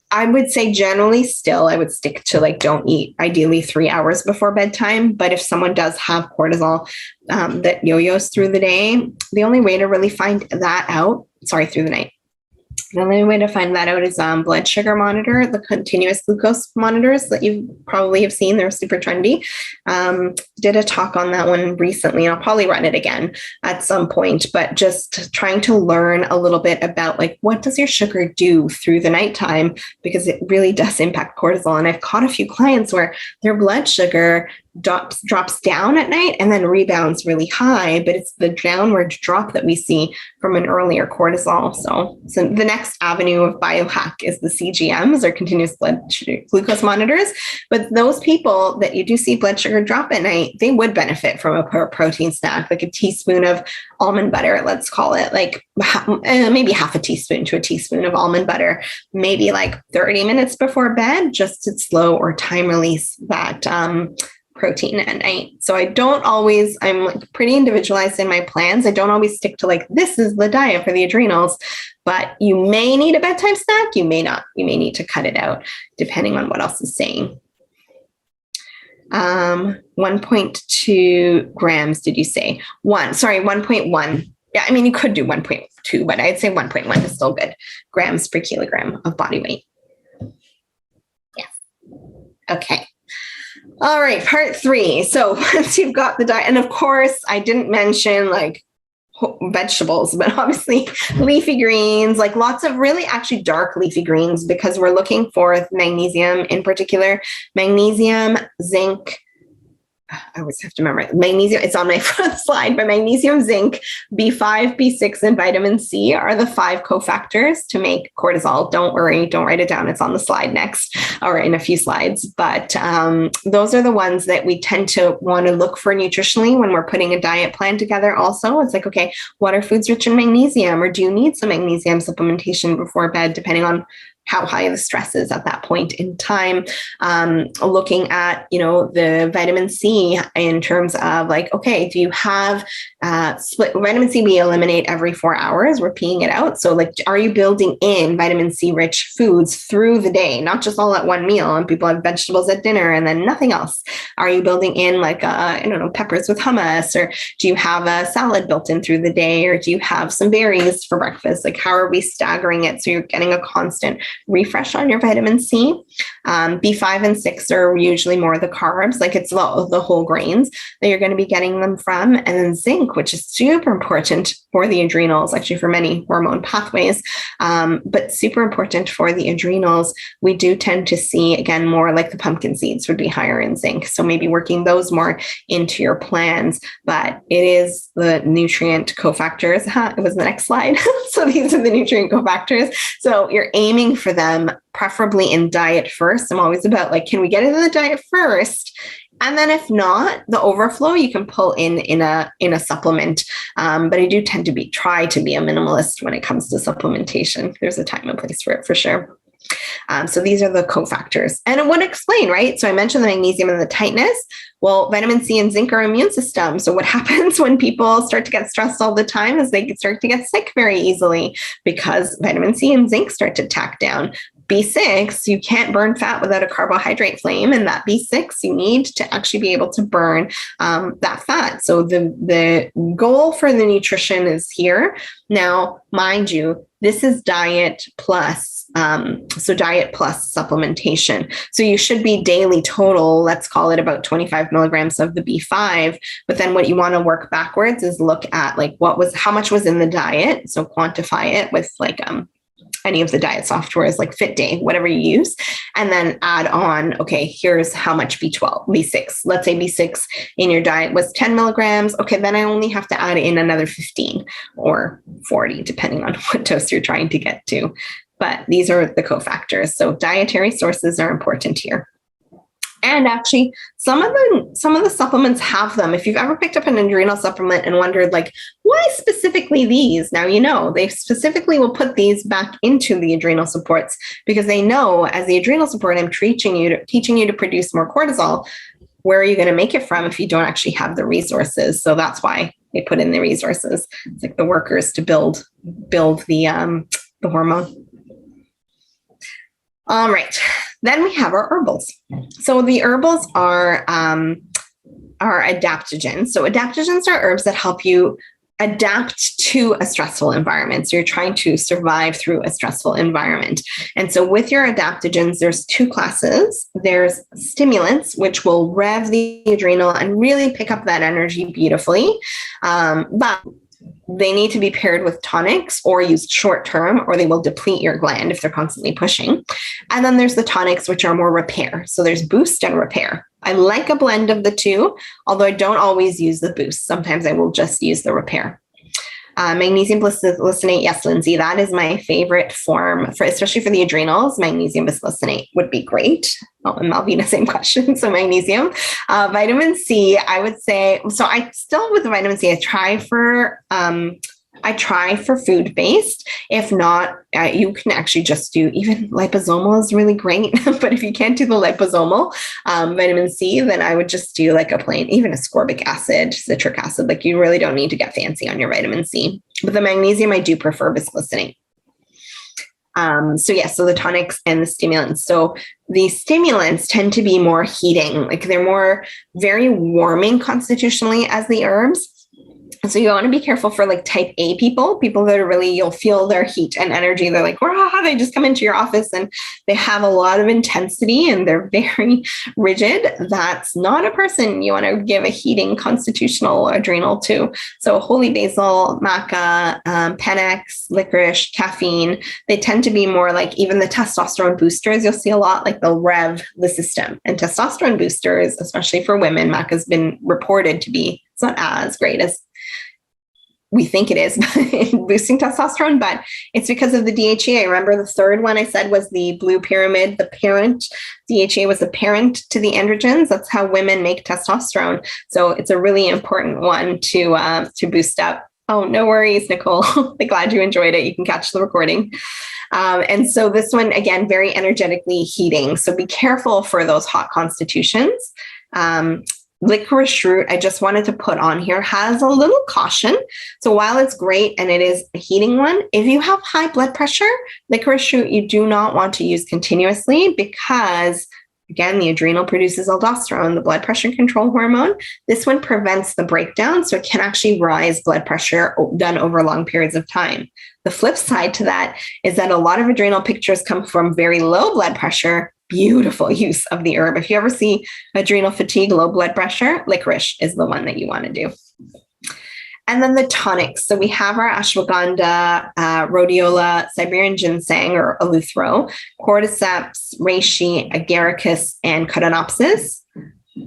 I would say generally still, I would stick to like, don't eat ideally 3 hours before bedtime. But if someone does have cortisol that yo-yos through the day, the only way to really find that out, through the night. The only way to find that out is blood sugar monitor, the continuous glucose monitors that you probably have seen. They're super trendy. Did a talk on that one recently, and I'll probably run it again at some point, but just trying to learn a little bit about like, what does your sugar do through the nighttime? Because it really does impact cortisol. And I've caught a few clients where their blood sugar drops down at night and then rebounds really high, but it's the downward drop that we see from an earlier cortisol. So the next avenue of biohack is the CGMs, or continuous blood glucose monitors. But those people that you do see blood sugar drop at night, they would benefit from a protein snack, like a teaspoon of almond butter, let's call it, like maybe half a teaspoon to a teaspoon of almond butter, maybe like 30 minutes before bed, just to slow or time release that protein at night. So I'm like pretty individualized in my plans. I don't always stick to like, this is the diet for the adrenals, but you may need a bedtime snack. You may not. You may need to cut it out depending on what else is saying. 1.2 grams, did you say? 1.1. Yeah, I mean, you could do 1.2, but I'd say 1.1 is still good. Grams per kilogram of body weight. Yes. Okay. All right, part 3. So once you've got the diet, and of course, I didn't mention like vegetables, but obviously leafy greens, like lots of really actually dark leafy greens, because we're looking for magnesium in particular, magnesium, zinc. I always have to remember magnesium. It's on my front slide, but magnesium, zinc, B5, B6, and vitamin C are the 5 cofactors to make cortisol. Don't worry. Don't write it down. It's on the slide next, or in a few slides. But those are the ones that we tend to want to look for nutritionally when we're putting a diet plan together. Also, it's like, okay, what are foods rich in magnesium? Or do you need some magnesium supplementation before bed, depending on how high the stress is at that point in time? Looking at, the vitamin C in terms of like, okay, do you have split vitamin C? We eliminate every 4 hours. We're peeing it out. So like, are you building in vitamin C rich foods through the day, not just all at one meal? And people have vegetables at dinner and then nothing else. Are you building in like, peppers with hummus? Or do you have a salad built in through the day? Or do you have some berries for breakfast? Like, how are we staggering it so you're getting a constant refresh on your vitamin C? B5 and 6 are usually more the carbs, like it's the whole grains that you're going to be getting them from. And then zinc, milk, which is super important for the adrenals, actually for many hormone pathways, but super important for the adrenals. We do tend to see, again, more like the pumpkin seeds would be higher in zinc. So maybe working those more into your plans, but it is the nutrient cofactors. It was the next slide. So these are the nutrient cofactors. So you're aiming for them, preferably in diet first. I'm always about like, can we get into the diet first? And then if not, the overflow you can pull in a supplement. But I do tend to try to be a minimalist when it comes to supplementation. There's a time and place for it for sure. So these are the cofactors, and it would explain, right? So I mentioned the magnesium and the tightness. Well, vitamin C and zinc are immune system. So what happens when people start to get stressed all the time is they start to get sick very easily because vitamin C and zinc start to tack down. B6, you can't burn fat without a carbohydrate flame. And that B6, you need to actually be able to burn that fat. So the goal for the nutrition is here. Now, mind you, this is diet plus. So diet plus supplementation. So you should be daily total, let's call it about 25 milligrams of the B5. But then what you want to work backwards is look at like how much was in the diet. So quantify it with like, any of the diet softwares like FitDay, whatever you use, and then add on, okay, here's how much B6. Let's say B6 in your diet was 10 milligrams. Okay, then I only have to add in another 15 or 40, depending on what dose you're trying to get to. But these are the cofactors. So dietary sources are important here. And actually, some of the supplements have them. If you've ever picked up an adrenal supplement and wondered, like, why specifically these? Now, they specifically will put these back into the adrenal supports because they know as the adrenal support, I'm teaching you to produce more cortisol. Where are you going to make it from if you don't actually have the resources? So that's why they put in the resources. It's like the workers to build the hormone. All right. Then we have our herbals. So the herbals are adaptogens. So adaptogens are herbs that help you adapt to a stressful environment. So you're trying to survive through a stressful environment. And so with your adaptogens, there's two classes. There's stimulants, which will rev the adrenal and really pick up that energy beautifully. But they need to be paired with tonics or used short term, or they will deplete your gland if they're constantly pushing. And then there's the tonics, which are more repair. So there's boost and repair. I like a blend of the two, although I don't always use the boost. Sometimes I will just use the repair. Magnesium bisglycinate, yes, Lindsay, that is my favorite form, especially for the adrenals. Magnesium bisglycinate would be great. Oh, and Malvina, same question. So magnesium. Vitamin C, I would say, so I still with the vitamin C, I try for food-based. If not, you can actually just do, even liposomal is really great. But if you can't do the liposomal vitamin C, then I would just do like a plain, even ascorbic acid, citric acid. Like you really don't need to get fancy on your vitamin C. But the magnesium, I do prefer bisglycinate. So the tonics and the stimulants. So the stimulants tend to be more heating, like they're more very warming constitutionally as the herbs. So you want to be careful for like type A people that are really, you'll feel their heat and energy. They're like, wow, they just come into your office and they have a lot of intensity and they're very rigid. That's not a person you want to give a heating constitutional adrenal to. So holy basil, maca, Panax, licorice, caffeine, they tend to be more like even the testosterone boosters. You'll see a lot like they'll rev the system, and testosterone boosters, especially for women, maca has been reported to be, it's not as great as we think it is in boosting testosterone, but it's because of the DHEA. Remember the third one I said was the blue pyramid, the parent. DHEA was the parent to the androgens. That's how women make testosterone. So it's a really important one to boost up. Oh, no worries, Nicole. I'm glad you enjoyed it. You can catch the recording. And so this one, again, very energetically heating. So be careful for those hot constitutions. Licorice root, I just wanted to put on here, has a little caution. So while it's great and it is a heating one, if you have high blood pressure, licorice root you do not want to use continuously because, again, the adrenal produces aldosterone, the blood pressure control hormone. This one prevents the breakdown, so it can actually rise blood pressure done over long periods of time. The flip side to that is that a lot of adrenal pictures come from very low blood pressure. Beautiful use of the herb. If you ever see adrenal fatigue, low blood pressure, licorice is the one that you want to do. And then the tonics. So we have our ashwagandha, rhodiola, Siberian ginseng or eleuthero, cordyceps, reishi, agaricus, and Cotinopsis.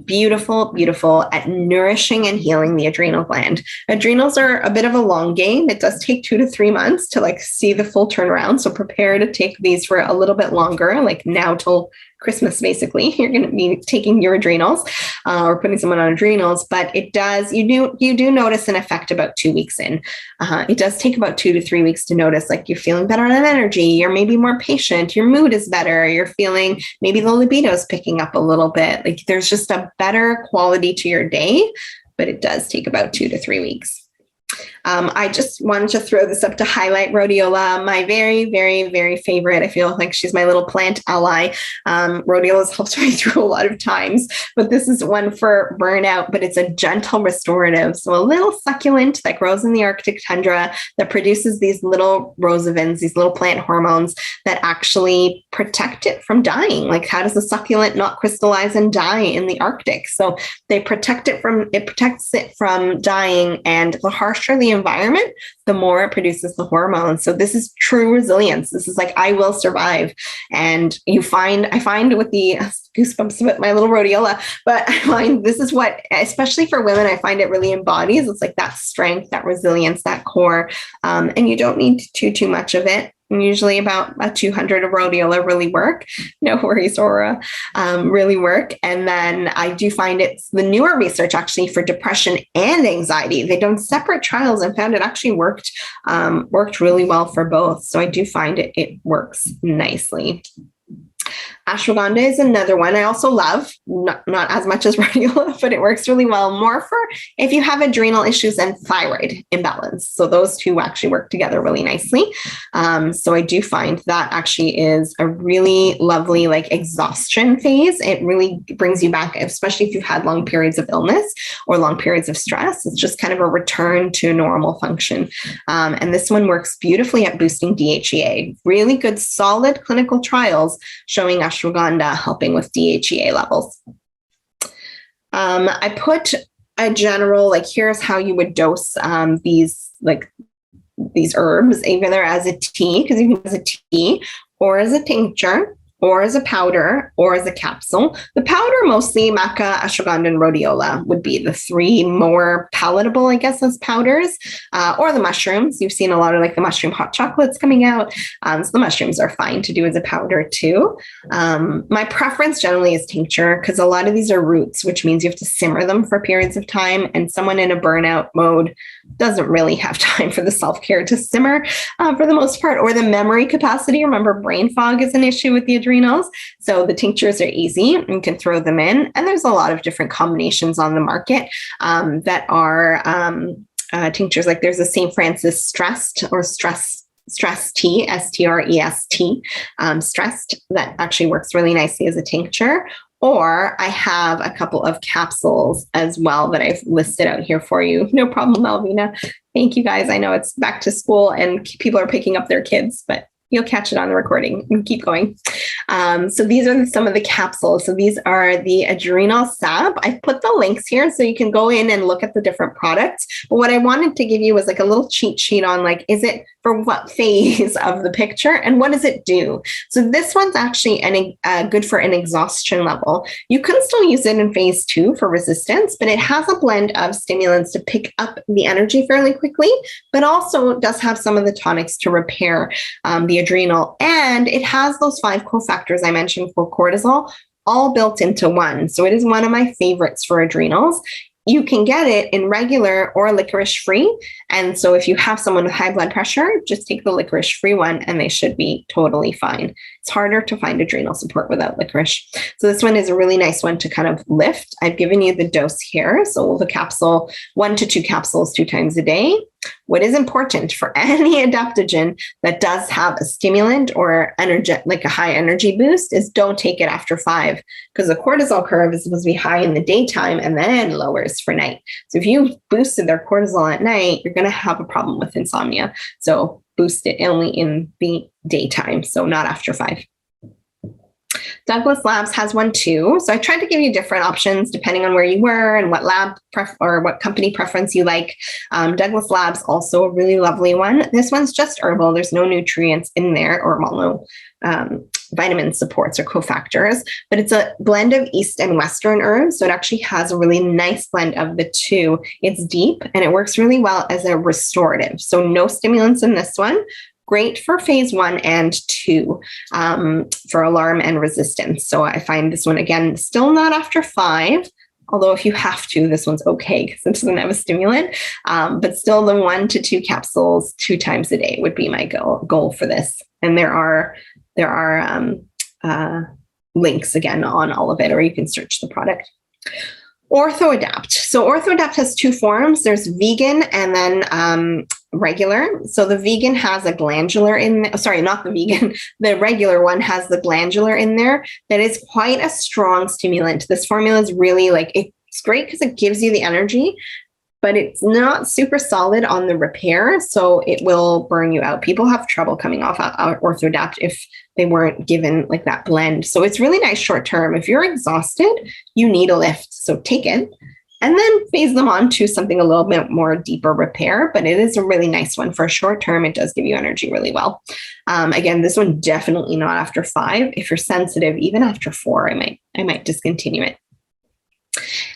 Beautiful, beautiful at nourishing and healing the adrenal gland. Adrenals are a bit of a long game. It does take 2 to 3 months to like see the full turnaround. So prepare to take these for a little bit longer, like now till Christmas, basically. You're going to be taking your adrenals or putting someone on adrenals, but it does, you do notice an effect about 2 weeks in. It does take about 2 to 3 weeks to notice, like you're feeling better on energy, you're maybe more patient, your mood is better, you're feeling maybe the libido is picking up a little bit. Like there's just a better quality to your day, but it does take about 2 to 3 weeks. I just wanted to throw this up to highlight rhodiola, my very, very, very favorite. I feel like she's my little plant ally. Rhodiola has helped me through a lot of times, but this is one for burnout, but it's a gentle restorative. So a little succulent that grows in the Arctic tundra that produces these little rosavins, these little plant hormones that actually protect it from dying. Like how does the succulent not crystallize and die in the Arctic? So it protects it from dying, and the harsher the environment, the more it produces the hormones. So this is true resilience. This is like, I will survive. And I find with the goosebumps with my little rhodiola, but I find this is what, especially for women, I find it really embodies. It's like that strength, that resilience, that core. And you don't need too much of it. Usually about a 200 of rhodiola really work. No worries, Aura, really work. And then I do find it's the newer research actually for depression and anxiety. They've done separate trials and found it actually worked really well for both. So I do find it works nicely. Ashwagandha is another one I also love, not as much as rhodiola, but it works really well more for if you have adrenal issues and thyroid imbalance. So those two actually work together really nicely. So I do find that actually is a really lovely like exhaustion phase. It really brings you back, especially if you've had long periods of illness or long periods of stress. It's just kind of a return to normal function. And this one works beautifully at boosting DHEA. Really good, solid clinical trials showing ashwagandha helping with DHEA levels. I put a general, like, here's how you would dose these herbs, either as a tea, because you can use a tea, or as a tincture, or as a powder, or as a capsule. The powder, mostly maca, ashwagandha, and rhodiola would be the three more palatable, I guess, as powders, or the mushrooms. You've seen a lot of like the mushroom hot chocolates coming out. So the mushrooms are fine to do as a powder too. My preference generally is tincture because a lot of these are roots, which means you have to simmer them for periods of time. And someone in a burnout mode doesn't really have time for the self-care to simmer for the most part, or the memory capacity. Remember, brain fog is an issue with the adrenals. So the tinctures are easy. You can throw them in. And there's a lot of different combinations on the market that are tinctures. Like there's a St. Francis stress tea, STREST, stressed, that actually works really nicely as a tincture. Or I have a couple of capsules as well that I've listed out here for you. No problem, Malvina. Thank you, guys. I know it's back to school and people are picking up their kids, but you'll catch it on the recording and keep going. So these are some of the capsules. So these are the Adrenal sap. I've put the links here so you can go in and look at the different products. But what I wanted to give you was like a little cheat sheet on like, is it for what phase of the picture and what does it do? So this one's actually good for an exhaustion level. You can still use it in phase 2 for resistance, but it has a blend of stimulants to pick up the energy fairly quickly, but also does have some of the tonics to repair the adrenal. And it has those 5 cofactors I mentioned for cortisol all built into one. So it is one of my favorites for adrenals. You can get it in regular or licorice free. And so if you have someone with high blood pressure, just take the licorice free one and they should be totally fine. It's harder to find adrenal support without licorice. So this one is a really nice one to kind of lift. I've given you the dose here. So the capsule, 1 to 2 capsules 2 times a day. What is important for any adaptogen that does have a stimulant or like a high energy boost is don't take it after 5, because the cortisol curve is supposed to be high in the daytime and then lowers for night. So if you boosted their cortisol at night, you're going to have a problem with insomnia. So boost it only in the daytime, so not after 5. Douglas Labs has one too. So I tried to give you different options depending on where you were and what or what company preference you like. Douglas Labs, also a really lovely one. This one's just herbal. There's no nutrients in there, or no vitamin supports or cofactors, but it's a blend of East and Western herbs. So it actually has a really nice blend of the two. It's deep and it works really well as a restorative. So no stimulants in this one. Great for phase 1 and 2 for alarm and resistance. So I find this one, again, still not after 5, although if you have to, this one's okay because it doesn't have a stimulant, but still the 1 to 2 capsules 2 times a day would be my goal for this. And there are links again on all of it, or you can search the product. OrthoAdapt. So OrthoAdapt has 2 forms. There's vegan and then regular. So the vegan has a glandular in, sorry, not the vegan. The regular one has the glandular in there that is quite a strong stimulant. This formula is really it's great because it gives you the energy, but it's not super solid on the repair. So it will burn you out. People have trouble coming off OrthoAdapt if they weren't given like that blend. So it's really nice short term. If you're exhausted, you need a lift. So take it and then phase them on to something a little bit more deeper repair. But it is a really nice one for a short term. It does give you energy really well. Again, this one definitely not after 5. If you're sensitive, even after 4, I might discontinue it.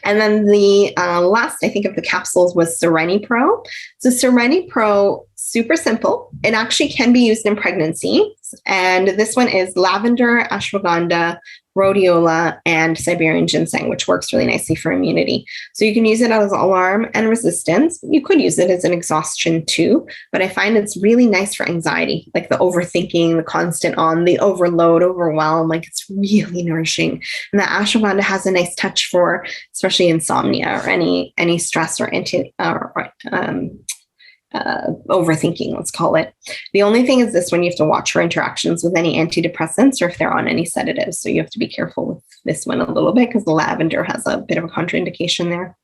And then the last, I think, of the capsules was Sereni Pro. So Sereni Pro, super simple. It actually can be used in pregnancy. And this one is lavender, ashwagandha, rhodiola, and Siberian ginseng, which works really nicely for immunity. So you can use it as alarm and resistance. You could use it as an exhaustion too, but I find it's really nice for anxiety, like the overthinking, the constant the overload, overwhelm, like it's really nourishing. And the ashwagandha has a nice touch for, especially insomnia or any stress or overthinking, let's call it. The only thing is this one, you have to watch for interactions with any antidepressants or if they're on any sedatives. So you have to be careful with this one a little bit because the lavender has a bit of a contraindication there.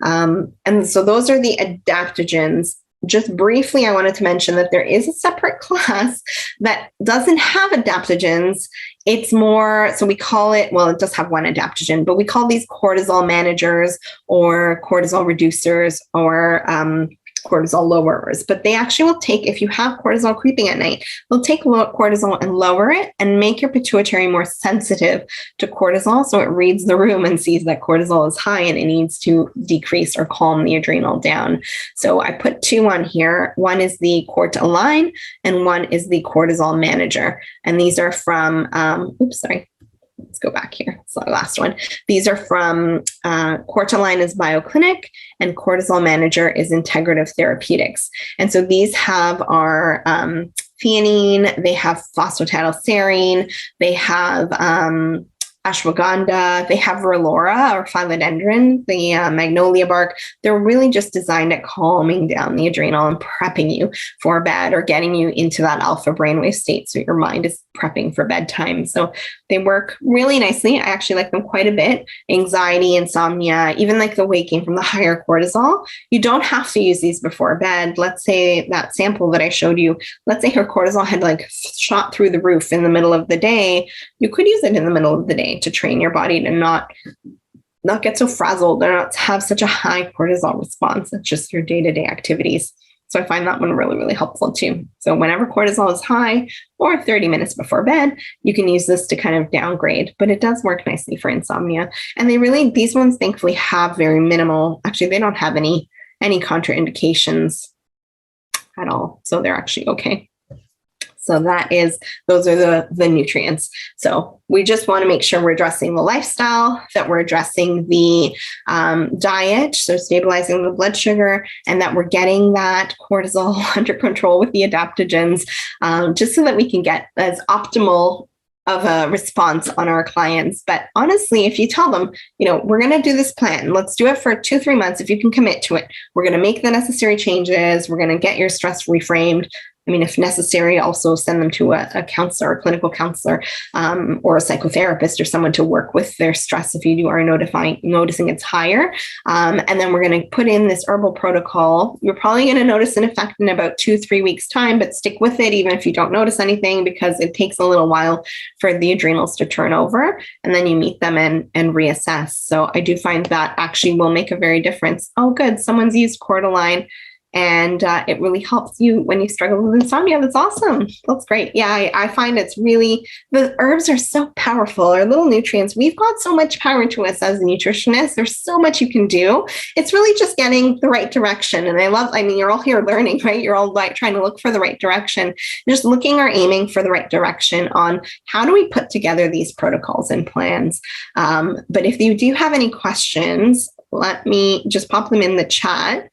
And so those are the adaptogens. Just briefly, I wanted to mention that there is a separate class that doesn't have adaptogens. It's more, so we call it, well, it does have one adaptogen, but we call these cortisol managers or cortisol reducers or cortisol lowerers, but they actually will take, if you have cortisol creeping at night, they'll take cortisol and lower it and make your pituitary more sensitive to cortisol. So it reads the room and sees that cortisol is high and it needs to decrease or calm the adrenal down. So I put 2 on here. One is the Cort Align and one is the cortisol manager. And these are from, let's go back here. It's the last one. These are from Cortaline is BioClinic and Cortisol Manager is Integrative Therapeutics. And so these have our theanine, they have phosphatidylserine, they have ashwagandha, they have relora or philodendron, the magnolia bark. They're really just designed at calming down the adrenal and prepping you for bed or getting you into that alpha brainwave state. So your mind is prepping for bedtime. So they work really nicely. I actually like them quite a bit. Anxiety, insomnia, even like the waking from the higher cortisol. You don't have to use these before bed. Let's say that sample that I showed you, let's say her cortisol had like shot through the roof in the middle of the day. You could use it in the middle of the day to train your body to not get so frazzled or not have such a high cortisol response. It's just your day-to-day activities. So I find that one really, really helpful too. So whenever cortisol is high or 30 minutes before bed, you can use this to kind of downgrade, but it does work nicely for insomnia. And these ones thankfully have very minimal, actually, they don't have any contraindications at all. So they're actually okay. So those are the nutrients. So we just want to make sure we're addressing the lifestyle, that we're addressing the diet, so stabilizing the blood sugar, and that we're getting that cortisol under control with the adaptogens, just so that we can get as optimal of a response on our clients. But honestly, if you tell them, we're going to do this plan, let's do it for 2-3 months. If you can commit to it, we're going to make the necessary changes. We're going to get your stress reframed. if necessary, also send them to a counselor, a clinical counselor, or a psychotherapist, or someone to work with their stress if you are noticing it's higher. And then we're going to put in this herbal protocol. You're probably going to notice an effect in about 2-3 weeks time, but stick with it even if you don't notice anything, because it takes a little while for the adrenals to turn over, and then you meet them and reassess. So I do find that actually will make a very difference. Oh, good. Someone's used Cordyline. And it really helps you when you struggle with insomnia. That's awesome. That's great. Yeah, I find it's really, the herbs are so powerful. Our little nutrients, we've got so much power to us as nutritionists. There's so much you can do. It's really just getting the right direction. And you're all here learning, right? You're all like trying to look for the right direction, just looking or aiming for the right direction on how do we put together these protocols and plans. But if you do have any questions, let me just pop them in the chat.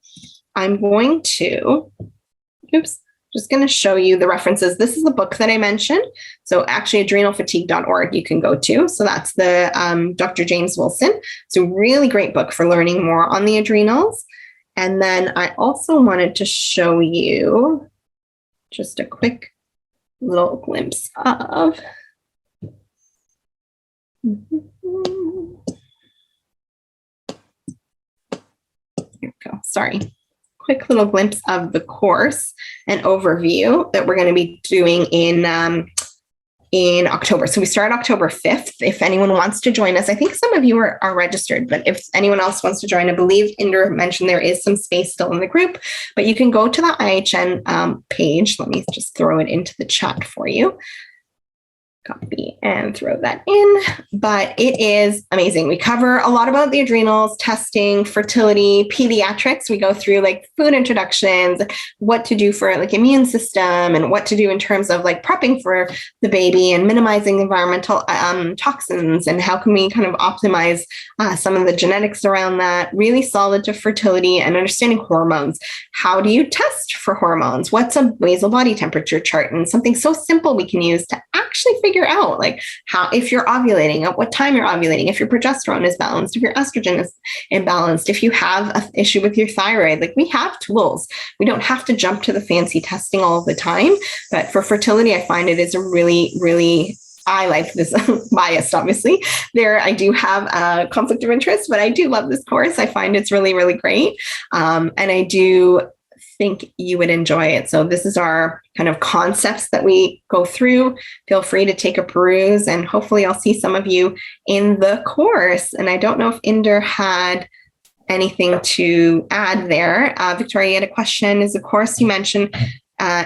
I'm going to, just going to show you the references. This is the book that I mentioned. So actually adrenalfatigue.org you can go to. So that's the Dr. James Wilson. It's a really great book for learning more on the adrenals. And then I also wanted to show you just a quick little glimpse of, here we go, sorry. Quick little glimpse of the course and overview that we're going to be doing in October. So we start October 5th. If anyone wants to join us, I think some of you are registered, but if anyone else wants to join, I believe Inder mentioned there is some space still in the group, but you can go to the IHN page. Let me just throw it into the chat for you. Copy and throw that in, but it is amazing. We cover a lot about the adrenals, testing, fertility, pediatrics. We go through like food introductions, what to do for like immune system, and what to do in terms of like prepping for the baby and minimizing environmental toxins, and how can we kind of optimize some of the genetics around that. Really solid to fertility and understanding hormones. How do you test for hormones? What's a basal body temperature chart? And something so simple we can use to actually figure out like how, if you're ovulating, at what time you're ovulating, if your progesterone is balanced, if your estrogen is imbalanced, if you have an issue with your thyroid. Like, we have tools. We don't have to jump to the fancy testing all the time. But for fertility, I find it is a really, really, I like this, biased, obviously. I do have a conflict of interest, but I do love this course. I find it's really, really great. And I do think you would enjoy it. So this is our kind of concepts that we go through. Feel free to take a peruse, and hopefully I'll see some of you in the course. And I don't know if Inder had anything to add there. Victoria, you had a question. Is the course you mentioned,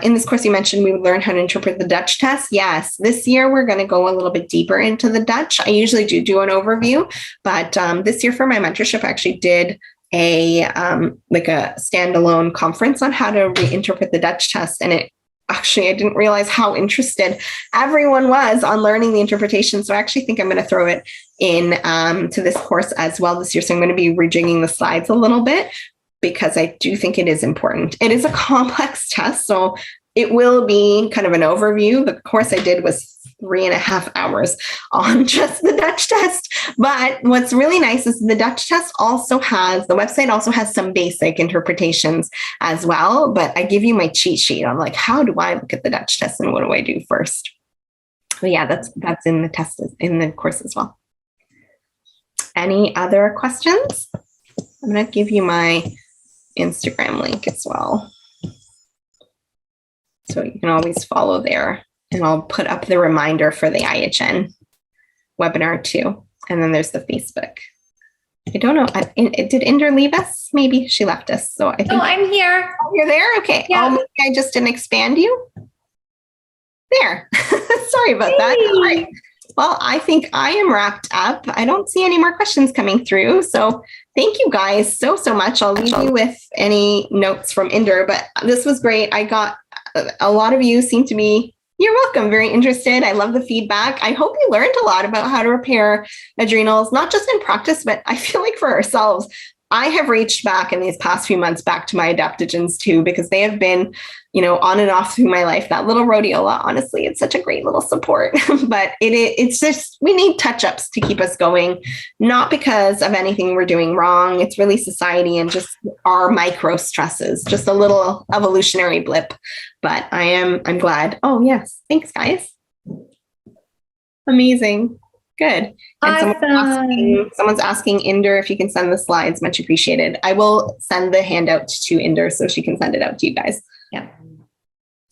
in this course you mentioned we would learn how to interpret the Dutch test. Yes, this year we're going to go a little bit deeper into the Dutch. I usually do an overview, but this year for my mentorship, I actually did a standalone conference on how to reinterpret the Dutch test. And I didn't realize how interested everyone was on learning the interpretation. So I actually think I'm going to throw it in to this course as well this year. So I'm going to be rejigging the slides a little bit, because I do think it is important. It is a complex test, so it will be kind of an overview. The course I did was 3.5 hours on just the Dutch test. But what's really nice is the Dutch test the website also has some basic interpretations as well. But I give you my cheat sheet on like, how do I look at the Dutch test and what do I do first? But yeah, that's in the test, in the course as well. Any other questions? I'm going to give you my Instagram link as well, so you can always follow there. And I'll put up the reminder for the IHN webinar too. And then there's the Facebook. I don't know. Did Inder leave us? Maybe she left us. So I think. Oh, I'm here. Oh, you're there? Okay. Yeah. Oh, maybe I just didn't expand you. There. Sorry about that. All right. Well, I think I am wrapped up. I don't see any more questions coming through. So thank you guys so much. I'll leave you with any notes from Inder, but this was great. I got a lot of you seem to be, you're welcome, very interested. I love the feedback. I hope you learned a lot about how to repair adrenals, not just in practice, but I feel like for ourselves, I have reached back in these past few months back to my adaptogens too, because they have been, on and off through my life. That little rhodiola, honestly, it's such a great little support, but it's just, we need touch-ups to keep us going, not because of anything we're doing wrong. It's really society and just our micro stresses, just a little evolutionary blip, but I'm glad. Oh yes. Thanks guys. Amazing. Good. And Awesome. someone's asking Inder if you can send the slides. Much appreciated. I will send the handout to Inder so she can send it out to you guys. Yeah,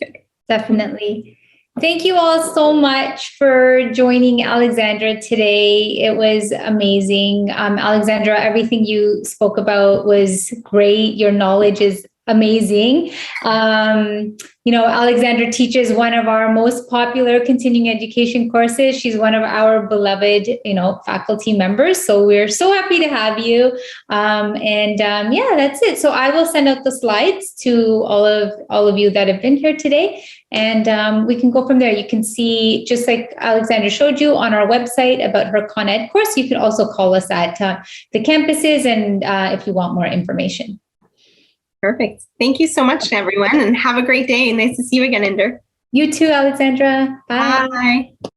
good. Definitely. Thank you all so much for joining Alexandra today. It was amazing. Alexandra, everything you spoke about was great. Your knowledge is amazing. Alexandra teaches one of our most popular continuing education courses. She's one of our beloved, faculty members. So we're so happy to have you. That's it. So I will send out the slides to all of you that have been here today. And we can go from there. You can see, just like Alexandra showed you on our website about her Con Ed course, you can also call us at the campuses and if you want more information. Perfect. Thank you so much, everyone, and have a great day. Nice to see you again, Inder. You too, Alexandra. Bye. Bye.